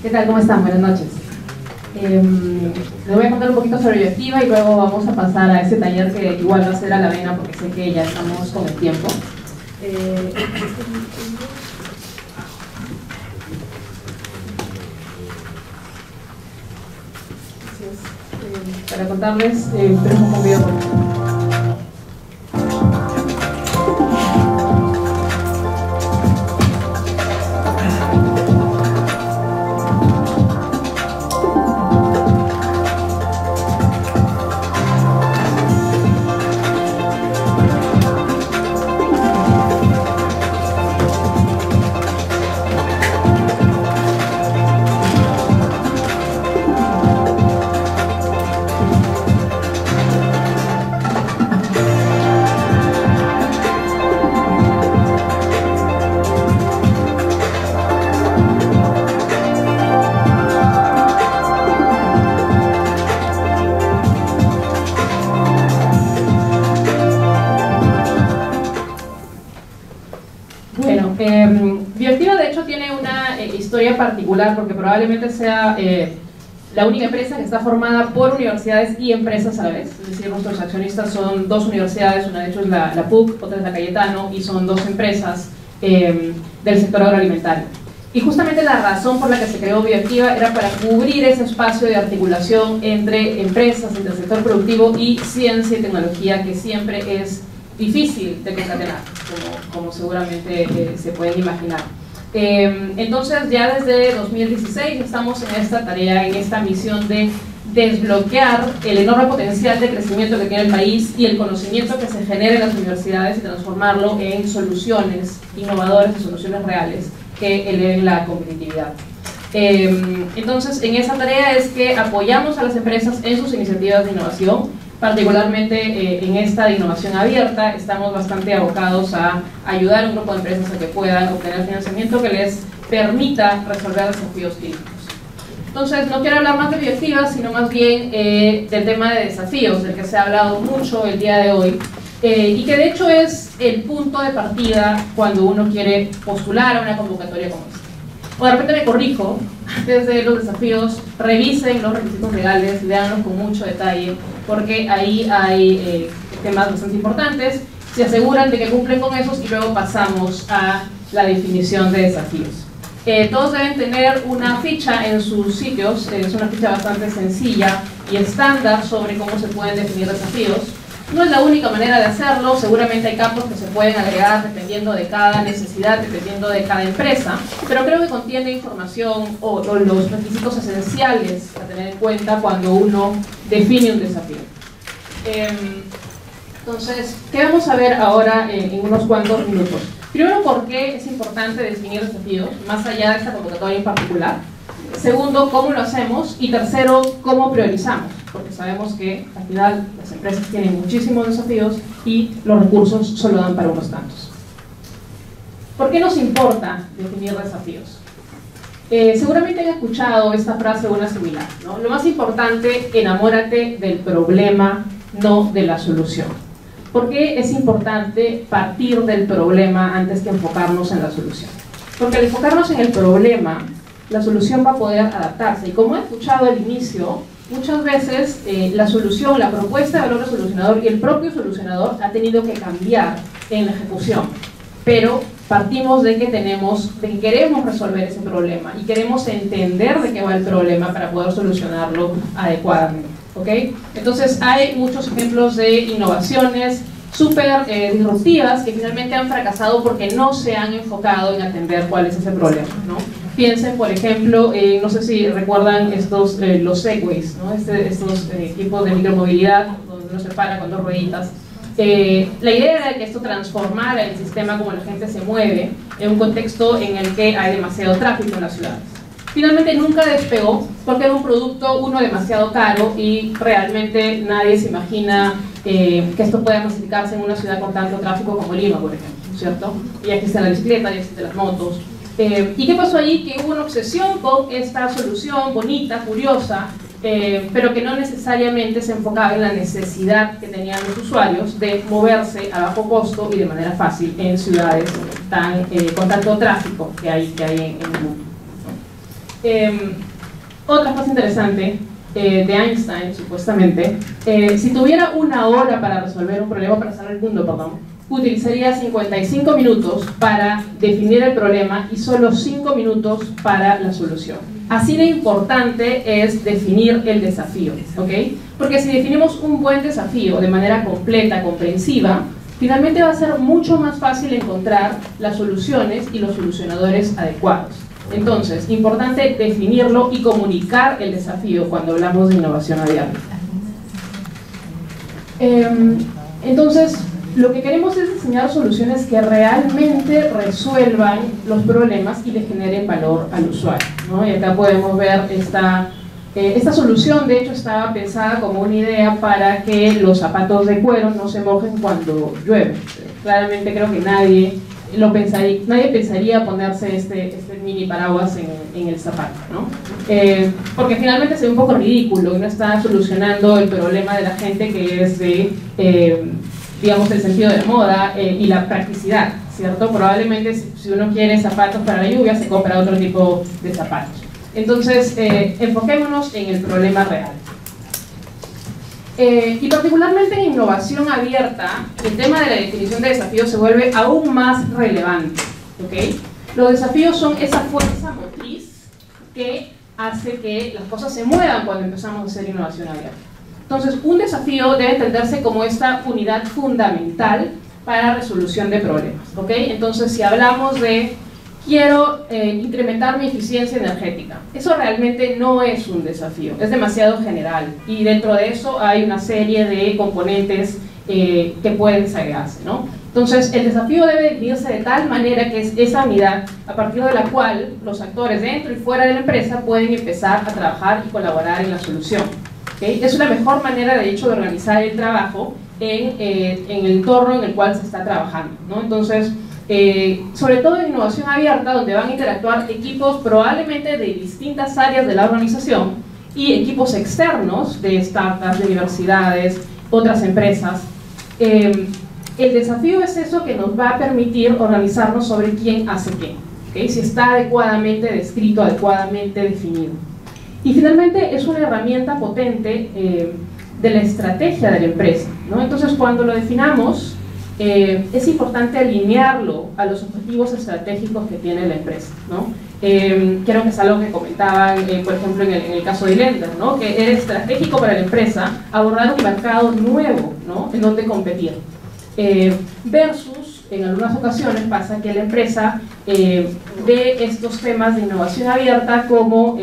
¿Qué tal? ¿Cómo están? Buenas noches. Les voy a contar un poquito sobre Bioactiva y luego vamos a pasar a ese taller que igual va a ser a la vena porque sé que ya estamos con el tiempo. Para contarles, tenemos un video por Bioactiva de hecho tiene una historia particular porque probablemente sea la única empresa que está formada por universidades y empresas a la vez. Es decir, nuestros accionistas son 2 universidades, una de hecho es la PUC, otra es la Cayetano, y son 2 empresas del sector agroalimentario. Y justamente la razón por la que se creó Bioactiva era para cubrir ese espacio de articulación entre empresas, entre el sector productivo y ciencia y tecnología, que siempre es difícil de concatenar, como seguramente se pueden imaginar. Entonces ya desde 2016 estamos en esta tarea, en esta misión de desbloquear el enorme potencial de crecimiento que tiene el país y el conocimiento que se genera en las universidades y transformarlo en soluciones innovadoras y soluciones reales que eleven la competitividad. Entonces en esa tarea es que apoyamos a las empresas en sus iniciativas de innovación. Particularmente en esta de innovación abierta estamos bastante abocados a ayudar a un grupo de empresas a que puedan obtener financiamiento que les permita resolver desafíos clínicos. Entonces no quiero hablar más de Bioactiva, sino más bien del tema de desafíos, del que se ha hablado mucho el día de hoy, y que de hecho es el punto de partida cuando uno quiere postular a una convocatoria como esta. O de repente me corrijo, antes de los desafíos, revisen los requisitos legales, leanlos con mucho detalle, porque ahí hay temas bastante importantes, se aseguran de que cumplen con esos y luego pasamos a la definición de desafíos. Todos deben tener una ficha en sus sitios, es una ficha bastante sencilla y estándar sobre cómo se pueden definir desafíos. No es la única manera de hacerlo, seguramente hay campos que se pueden agregar dependiendo de cada necesidad, dependiendo de cada empresa, pero creo que contiene información o los requisitos esenciales a tener en cuenta cuando uno define un desafío. Entonces, ¿qué vamos a ver ahora en unos cuantos minutos? Primero, ¿por qué es importante definir desafíos, más allá de esta convocatoria en particular? Segundo, ¿cómo lo hacemos? Y tercero, ¿cómo priorizamos? Porque sabemos que al final las empresas tienen muchísimos desafíos y los recursos solo dan para unos tantos. ¿Por qué nos importa definir desafíos? Seguramente han escuchado esta frase o una similar, ¿no? Lo más importante, enamórate del problema, no de la solución. ¿Por qué es importante partir del problema antes que enfocarnos en la solución? Porque al enfocarnos en el problema, la solución va a poder adaptarse. Y como he escuchado al inicio, muchas veces la solución, la propuesta de valor del solucionador y el propio solucionador ha tenido que cambiar en la ejecución. Pero partimos de que queremos resolver ese problema y queremos entender de qué va el problema para poder solucionarlo adecuadamente. ¿Okay? Entonces hay muchos ejemplos de innovaciones súper disruptivas que finalmente han fracasado porque no se han enfocado en atender cuál es ese problema, ¿no? Piensen, por ejemplo, no sé si recuerdan los Segways, ¿no? Estos equipos de micromovilidad donde uno se para con dos rueditas. La idea era que esto transformara el sistema como la gente se mueve en un contexto en el que hay demasiado tráfico en las ciudades. Finalmente nunca despegó porque era un producto, demasiado caro y realmente nadie se imagina que esto pueda masificarse en una ciudad con tanto tráfico como Lima, por ejemplo, ¿cierto? Ya existe la bicicleta, ya existen las motos. ¿Y qué pasó allí? Que hubo una obsesión con esta solución bonita, curiosa, pero que no necesariamente se enfocaba en la necesidad que tenían los usuarios de moverse a bajo costo y de manera fácil en ciudades con tanto tráfico que hay en el mundo. Otra cosa interesante de Einstein, supuestamente, si tuviera una hora para resolver un problema, para salvar el mundo, perdón, utilizaría 55 minutos para definir el problema y solo 5 minutos para la solución. Así de importante es definir el desafío, ¿ok? Porque si definimos un buen desafío de manera completa, comprensiva, finalmente va a ser mucho más fácil encontrar las soluciones y los solucionadores adecuados. Entonces, importante definirlo y comunicar el desafío cuando hablamos de innovación abierta. Entonces, lo que queremos es diseñar soluciones que realmente resuelvan los problemas y le generen valor al usuario, ¿no? Y acá podemos ver esta solución, de hecho, estaba pensada como una idea para que los zapatos de cuero no se mojen cuando llueve. Claramente creo que nadie pensaría ponerse este mini paraguas en el zapato, ¿no? Porque finalmente se ve un poco ridículo y no está solucionando el problema de la gente, que es digamos, el sentido de moda y la practicidad, ¿cierto? Probablemente si uno quiere zapatos para la lluvia, se compra otro tipo de zapatos. Entonces, enfoquémonos en el problema real. Y particularmente en innovación abierta, el tema de la definición de desafíos se vuelve aún más relevante, ¿ok? Los desafíos son esa fuerza motriz que hace que las cosas se muevan cuando empezamos a hacer innovación abierta. Entonces, un desafío debe entenderse como esta unidad fundamental para resolución de problemas, ¿ok? Entonces, si hablamos de quiero incrementar mi eficiencia energética, eso realmente no es un desafío, es demasiado general y dentro de eso hay una serie de componentes que pueden desagregarse, ¿no? Entonces, el desafío debe definirse de tal manera que es esa unidad a partir de la cual los actores dentro y fuera de la empresa pueden empezar a trabajar y colaborar en la solución. ¿Okay? Es la mejor manera, de hecho, de organizar el trabajo en el entorno en el cual se está trabajando, ¿no? Entonces, sobre todo en innovación abierta, donde van a interactuar equipos probablemente de distintas áreas de la organización y equipos externos de startups, de universidades, otras empresas. El desafío es eso que nos va a permitir organizarnos sobre quién hace qué. ¿okay? Si está adecuadamente descrito, adecuadamente definido. Y finalmente es una herramienta potente de la estrategia de la empresa, ¿no? Entonces cuando lo definamos, es importante alinearlo a los objetivos estratégicos que tiene la empresa, ¿no? Creo que es algo que comentaban, por ejemplo, en el caso de Lender, ¿no? Que era estratégico para la empresa abordar un mercado nuevo, ¿no? En donde competir. Versus, en algunas ocasiones pasa que la empresa ve estos temas de innovación abierta como,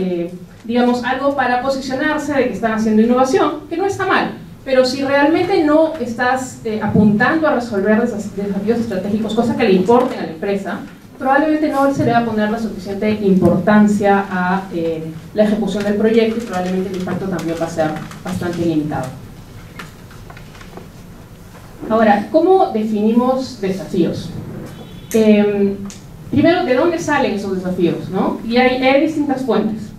digamos, algo para posicionarse de que están haciendo innovación, que no está mal. Pero si realmente no estás apuntando a resolver desafíos estratégicos, cosas que le importen a la empresa, probablemente no se le va a poner la suficiente importancia a la ejecución del proyecto y probablemente el impacto también va a ser bastante limitado. Ahora, ¿cómo definimos desafíos? Primero, ¿de dónde salen esos desafíos, ¿no? Y hay distintas fuentes.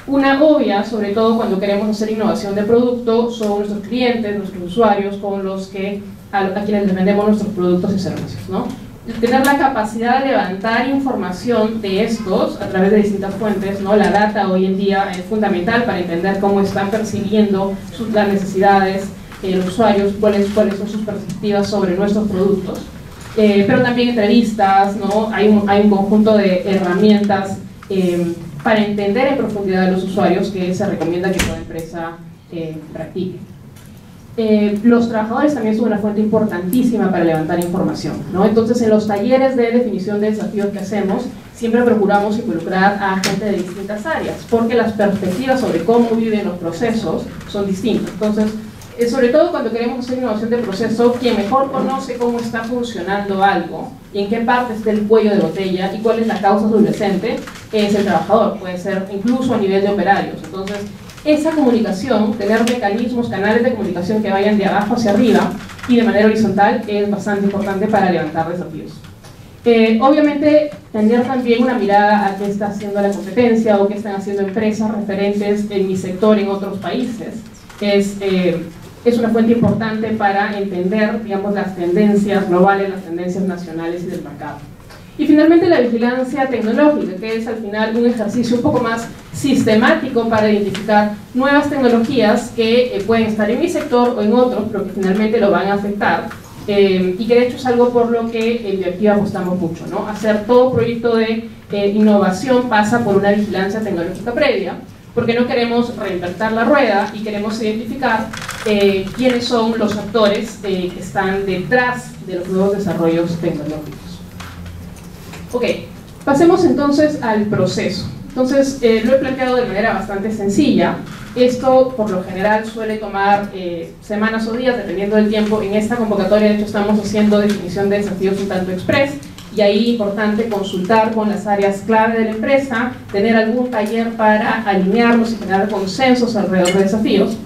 Una obvia, sobre todo cuando queremos hacer innovación de producto, son nuestros clientes, nuestros usuarios, con los que, a quienes les vendemos nuestros productos y servicios, ¿no? Tener la capacidad de levantar información de estos a través de distintas fuentes, ¿no? La data hoy en día es fundamental para entender cómo están percibiendo las necesidades los usuarios, cuáles son sus perspectivas sobre nuestros productos. Pero también entrevistas, ¿no? Hay un conjunto de herramientas para entender en profundidad a los usuarios que se recomienda que toda empresa practique. Los trabajadores también son una fuente importantísima para levantar información, ¿no? Entonces, en los talleres de definición de desafíos que hacemos, siempre procuramos involucrar a gente de distintas áreas, porque las perspectivas sobre cómo viven los procesos son distintas. Entonces, sobre todo cuando queremos hacer innovación de proceso, quien mejor conoce cómo está funcionando algo y en qué parte está el cuello de botella y cuál es la causa subyacente es el trabajador, puede ser incluso a nivel de operarios. Entonces, esa comunicación, tener mecanismos, canales de comunicación que vayan de abajo hacia arriba y de manera horizontal es bastante importante para levantar desafíos. Obviamente, tener también una mirada a qué está haciendo la competencia o qué están haciendo empresas referentes en mi sector en otros países es una fuente importante para entender, digamos, las tendencias globales, las tendencias nacionales y del mercado. Y finalmente la vigilancia tecnológica, que es al final un ejercicio un poco más sistemático para identificar nuevas tecnologías que pueden estar en mi sector o en otros, pero que finalmente lo van a afectar, y que de hecho es algo por lo que en Bioactiva apostamos mucho, ¿no? Hacer todo proyecto de innovación pasa por una vigilancia tecnológica previa, porque no queremos reinventar la rueda y queremos identificar quiénes son los actores que están detrás de los nuevos desarrollos tecnológicos. Ok, pasemos entonces al proceso. Entonces, lo he planteado de manera bastante sencilla. Esto, por lo general, suele tomar semanas o días, dependiendo del tiempo. En esta convocatoria, de hecho, estamos haciendo definición de desafíos un tanto express, y ahí es importante consultar con las áreas clave de la empresa, tener algún taller para alinearnos y generar consensos alrededor de desafíos.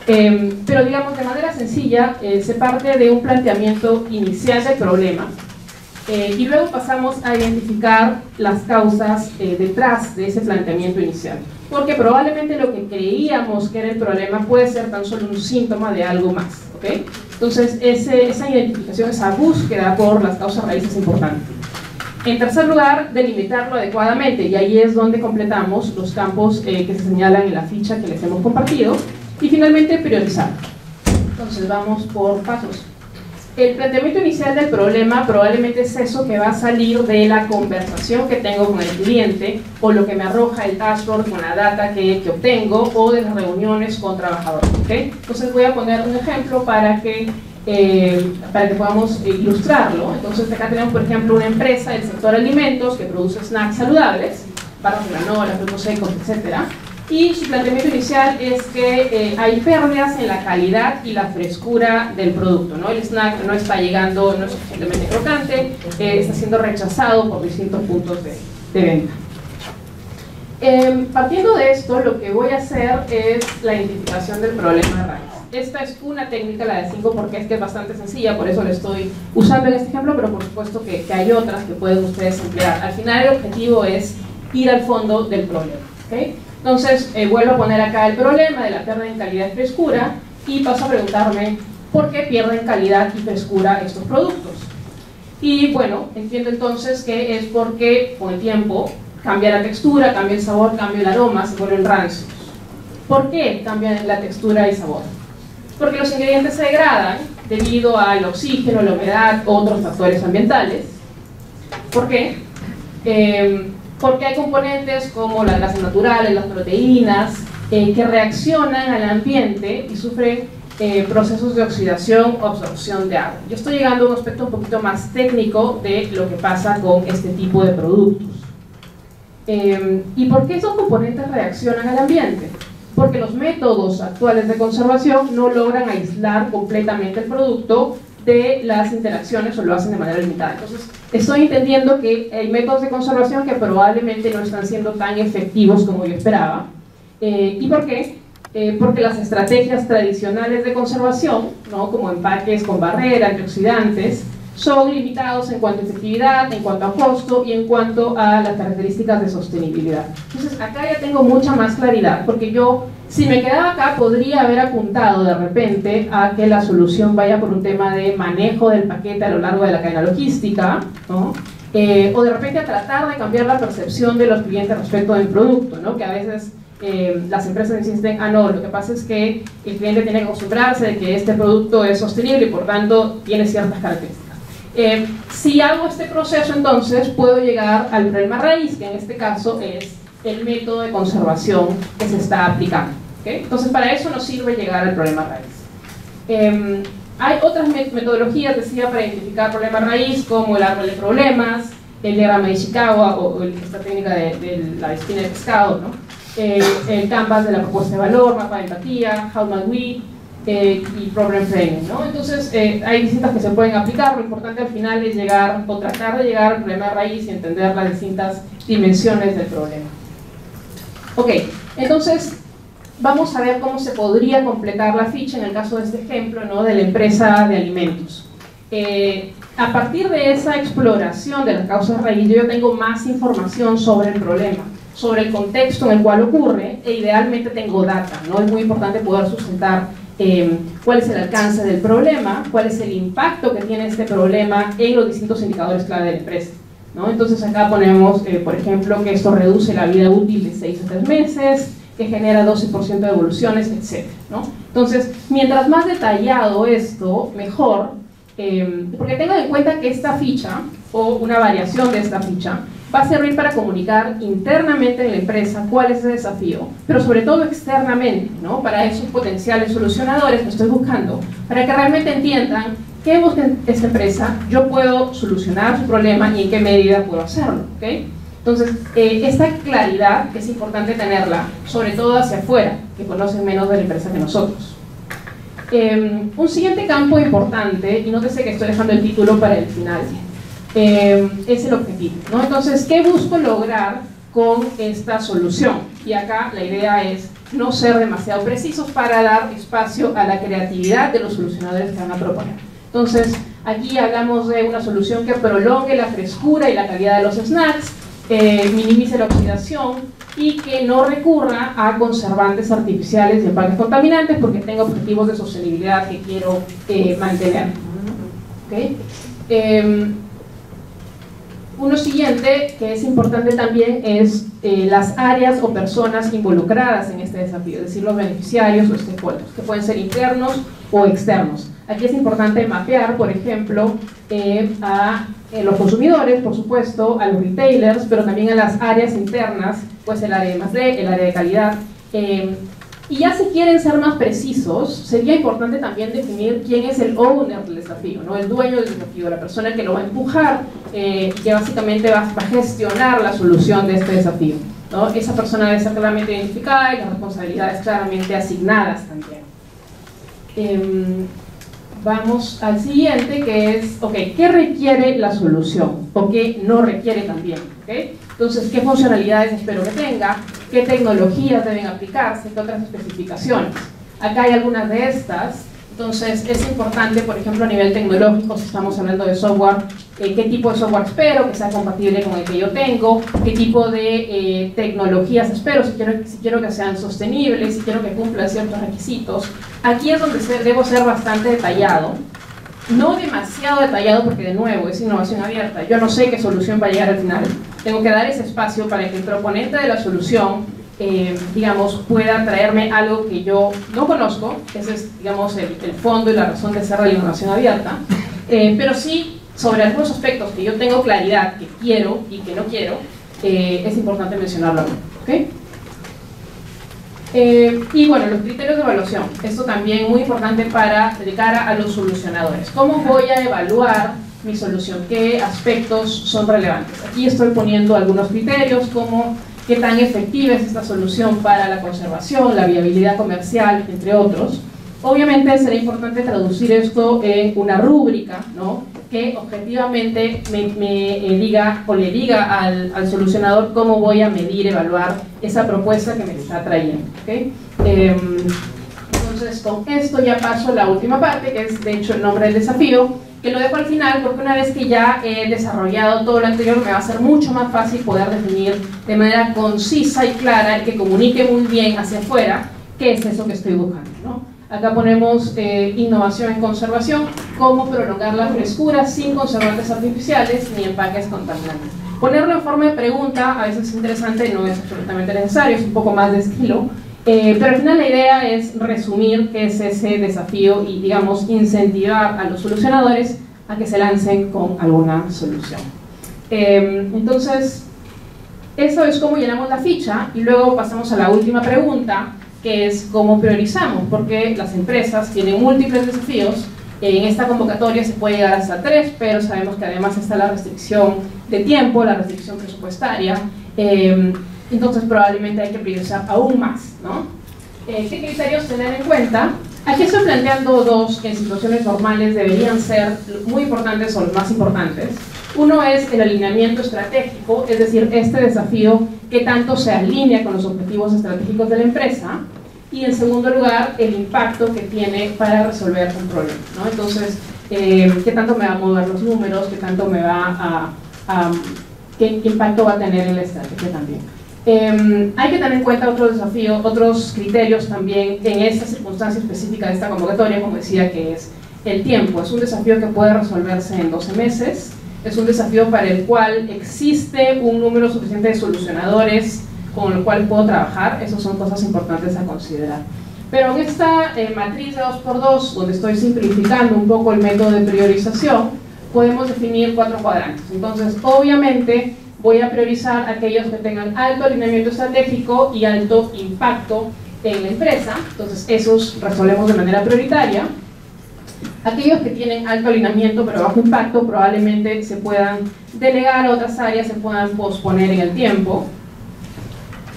Pero, digamos, de manera sencilla, se parte de un planteamiento inicial del problema, y luego pasamos a identificar las causas detrás de ese planteamiento inicial, porque probablemente lo que creíamos que era el problema puede ser tan solo un síntoma de algo más, ¿okay? Entonces esa identificación, esa búsqueda por las causas raíces es importante. En tercer lugar, delimitarlo adecuadamente, y ahí es donde completamos los campos que se señalan en la ficha que les hemos compartido, y finalmente priorizar. Entonces vamos por pasos. El planteamiento inicial del problema probablemente es eso que va a salir de la conversación que tengo con el cliente, o lo que me arroja el dashboard con la data que obtengo, o de las reuniones con trabajadores, ¿okay? Entonces voy a poner un ejemplo para que podamos ilustrarlo. Entonces acá tenemos, por ejemplo, una empresa del sector alimentos que produce snacks saludables, barras de granola, frutos secos, etc. Y su planteamiento inicial es que hay pérdidas en la calidad y la frescura del producto, ¿no? El snack no está llegando, no es suficientemente crocante, está siendo rechazado por distintos puntos de venta. Partiendo de esto, lo que voy a hacer es la identificación del problema de raíz. Esta es una técnica, la de 5 porque es que es bastante sencilla, por eso la estoy usando en este ejemplo, pero por supuesto que hay otras que pueden ustedes emplear. Al final el objetivo es ir al fondo del problema, ¿okay? Entonces, vuelvo a poner acá el problema de la pérdida en calidad y frescura, y paso a preguntarme por qué pierden calidad y frescura estos productos. Y bueno, entiendo entonces que es porque con el tiempo cambia la textura, cambia el sabor, cambia el aroma, se vuelven rancios. ¿Por qué cambian la textura y sabor? Porque los ingredientes se degradan debido al oxígeno, la humedad, otros factores ambientales. ¿Por qué? Porque hay componentes como las grasas naturales, las proteínas, que reaccionan al ambiente y sufren procesos de oxidación o absorción de agua. Yo estoy llegando a un aspecto un poquito más técnico de lo que pasa con este tipo de productos. ¿Y por qué esos componentes reaccionan al ambiente? Porque los métodos actuales de conservación no logran aislar completamente el producto de las interacciones o lo hacen de manera limitada. Entonces, estoy entendiendo que hay métodos de conservación que probablemente no están siendo tan efectivos como yo esperaba. ¿Y por qué? Porque las estrategias tradicionales de conservación, ¿no?, como empaques con barrera, antioxidantes, son limitados en cuanto a efectividad, en cuanto a costo y en cuanto a las características de sostenibilidad. Entonces acá ya tengo mucha más claridad, porque yo, si me quedaba acá, podría haber apuntado de repente a que la solución vaya por un tema de manejo del paquete a lo largo de la cadena logística, ¿no? O de repente a tratar de cambiar la percepción de los clientes respecto del producto, ¿no? Que a veces las empresas insisten, no, lo que pasa es que el cliente tiene que acostumbrarse de que este producto es sostenible y por tanto tiene ciertas características. Si hago este proceso, entonces puedo llegar al problema raíz, que en este caso es el método de conservación que se está aplicando, ¿okay? Entonces para eso nos sirve llegar al problema raíz. Hay otras metodologías, decía, para identificar problema raíz, como el árbol de problemas, el diagrama de Ishikawa o esta técnica de la espina de pescado, ¿no? El canvas de la propuesta de valor, mapa de empatía, how might we, y problem framing, ¿no? Entonces hay distintas que se pueden aplicar. Lo importante al final es llegar o tratar de llegar al problema de raíz y entender las distintas dimensiones del problema. Ok, entonces vamos a ver cómo se podría completar la ficha en el caso de este ejemplo, ¿no?, de la empresa de alimentos. A partir de esa exploración de las causas raíz, yo tengo más información sobre el problema, sobre el contexto en el cual ocurre, e idealmente tengo data, ¿no? Es muy importante poder sustentar cuál es el alcance del problema, cuál es el impacto que tiene este problema en los distintos indicadores clave de la empresa, ¿no? Entonces acá ponemos, por ejemplo, que esto reduce la vida útil de 6 a 3 meses, que genera 12% de evoluciones, etc., ¿no? Entonces, mientras más detallado esto, mejor, porque tengan en cuenta que esta ficha, o una variación de esta ficha, va a servir para comunicar internamente en la empresa cuál es el desafío, pero sobre todo externamente, ¿no?, para esos potenciales solucionadores que estoy buscando, para que realmente entiendan qué busca esta empresa, yo puedo solucionar su problema y en qué medida puedo hacerlo, ¿okay? Entonces, esta claridad es importante tenerla, sobre todo hacia afuera, que conocen menos de la empresa que nosotros. Un siguiente campo importante, y nótese que estoy dejando el título para el final, es el objetivo, ¿no? Entonces, ¿qué busco lograr con esta solución? Y acá la idea es no ser demasiado precisos para dar espacio a la creatividad de los solucionadores que van a proponer. Entonces, aquí hablamos de una solución que prolongue la frescura y la calidad de los snacks, minimice la oxidación y que no recurra a conservantes artificiales y empaques contaminantes porque tenga objetivos de sostenibilidad que quiero mantener. ¿Okay? Uno siguiente que es importante también es las áreas o personas involucradas en este desafío, es decir, los beneficiarios o stakeholders, que pueden ser internos o externos. Aquí es importante mapear, por ejemplo, a los consumidores, por supuesto, a los retailers, pero también a las áreas internas, pues el área de +D, el área de calidad. Y ya si quieren ser más precisos, sería importante también definir quién es el owner del desafío, ¿no?, el dueño del desafío, la persona que lo va a empujar, que básicamente va a gestionar la solución de este desafío, ¿no? Esa persona debe ser claramente identificada y las responsabilidades claramente asignadas también. Vamos al siguiente, que es, ¿qué requiere la solución? ¿O qué no requiere también? ¿Okay? Entonces, ¿qué funcionalidades espero que tenga? ¿Qué tecnologías deben aplicarse? ¿Qué otras especificaciones? Acá hay algunas de estas. Entonces, es importante, por ejemplo, a nivel tecnológico, si estamos hablando de software, qué tipo de software espero que sea compatible con el que yo tengo, qué tipo de tecnologías espero, si quiero que sean sostenibles, si quiero que cumplan ciertos requisitos. Aquí es donde debo ser bastante detallado, no demasiado detallado, porque de nuevo es innovación abierta, yo no sé qué solución va a llegar al final, tengo que dar ese espacio para que el proponente de la solución, digamos, pueda traerme algo que yo no conozco. Ese es, digamos, el fondo y la razón de ser de la innovación abierta, pero sí, sobre algunos aspectos que yo tengo claridad, que quiero y que no quiero, es importante mencionarlo, ¿ok? Y bueno, los criterios de evaluación, esto también muy importante de cara a los solucionadores. ¿Cómo voy a evaluar mi solución? ¿Qué aspectos son relevantes? Aquí estoy poniendo algunos criterios, como qué tan efectiva es esta solución para la conservación, la viabilidad comercial, entre otros. Obviamente será importante traducir esto en una rúbrica, ¿no?, que objetivamente me diga o le diga al solucionador cómo voy a medir, evaluar esa propuesta que me está trayendo, ¿okay? Entonces, con esto ya paso a la última parte, que es de hecho el nombre del desafío, que lo dejo al final porque una vez que ya he desarrollado todo lo anterior me va a ser mucho más fácil poder definir de manera concisa y clara y que comunique muy bien hacia afuera qué es eso que estoy buscando, ¿no? Acá ponemos innovación en conservación, cómo prolongar la frescura sin conservantes artificiales ni empaques contaminantes. Ponerlo en forma de pregunta a veces es interesante, no es absolutamente necesario, es un poco más de estilo, pero al final la idea es resumir qué es ese desafío y, digamos, incentivar a los solucionadores a que se lancen con alguna solución. Entonces, eso es cómo llenamos la ficha y luego pasamos a la última pregunta, que es cómo priorizamos, porque las empresas tienen múltiples desafíos. En esta convocatoria se puede llegar hasta 3, pero sabemos que además está la restricción de tiempo, la restricción presupuestaria, entonces probablemente hay que priorizar aún más, ¿no? ¿Qué criterios tener en cuenta? Aquí estoy planteando dos que en situaciones normales deberían ser muy importantes o los más importantes. Uno es el alineamiento estratégico, es decir, este desafío que tanto se alinea con los objetivos estratégicos de la empresa, y en segundo lugar, el impacto que tiene para resolver un problema, ¿no? Entonces, ¿qué tanto me va a mover los números? ¿Qué tanto me va qué impacto va a tener en la estrategia también? Hay que tener en cuenta otros desafíos, otros criterios también en esta circunstancia específica de esta convocatoria, como decía, que es el tiempo. Es un desafío que puede resolverse en 12 meses, es un desafío para el cual existe un número suficiente de solucionadores con el cual puedo trabajar. Esas son cosas importantes a considerar. Pero en esta matriz de 2x2, donde estoy simplificando un poco el método de priorización, podemos definir 4 cuadrantes. Entonces, obviamente, voy a priorizar aquellos que tengan alto alineamiento estratégico y alto impacto en la empresa. Entonces, esos resolvemos de manera prioritaria. Aquellos que tienen alto alineamiento pero bajo impacto probablemente se puedan delegar a otras áreas, se puedan posponer en el tiempo.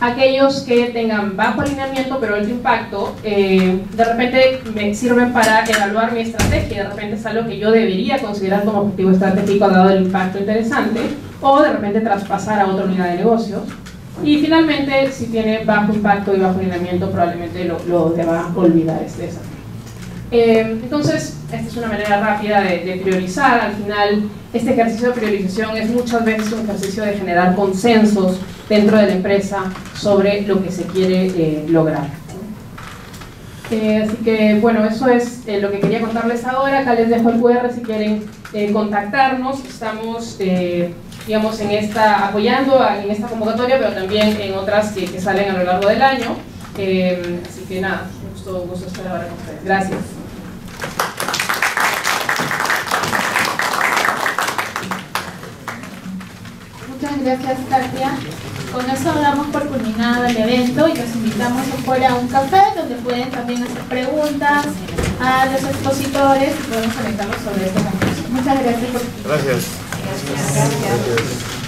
Aquellos que tengan bajo alineamiento pero alto impacto, de repente me sirven para evaluar mi estrategia, de repente es algo que yo debería considerar como objetivo estratégico dado el impacto interesante, o de repente traspasar a otra unidad de negocios. Y finalmente, si tiene bajo impacto y bajo alineamiento, probablemente lo deba olvidar este desafío. Entonces, esta es una manera rápida de priorizar. Al final, este ejercicio de priorización es muchas veces un ejercicio de generar consensos dentro de la empresa sobre lo que se quiere lograr. Así que, bueno, eso es lo que quería contarles ahora. Acá les dejo el QR si quieren contactarnos. Estamos, digamos, apoyando en esta convocatoria, pero también en otras que salen a lo largo del año. Así que nada, gusto estar ahora con ustedes. Gracias. Muchas gracias, Katia. Con eso damos por culminado el evento y los invitamos afuera a un café donde pueden también hacer preguntas a los expositores y podemos conectarnos sobre este congreso. Muchas gracias por... Gracias. Gracias.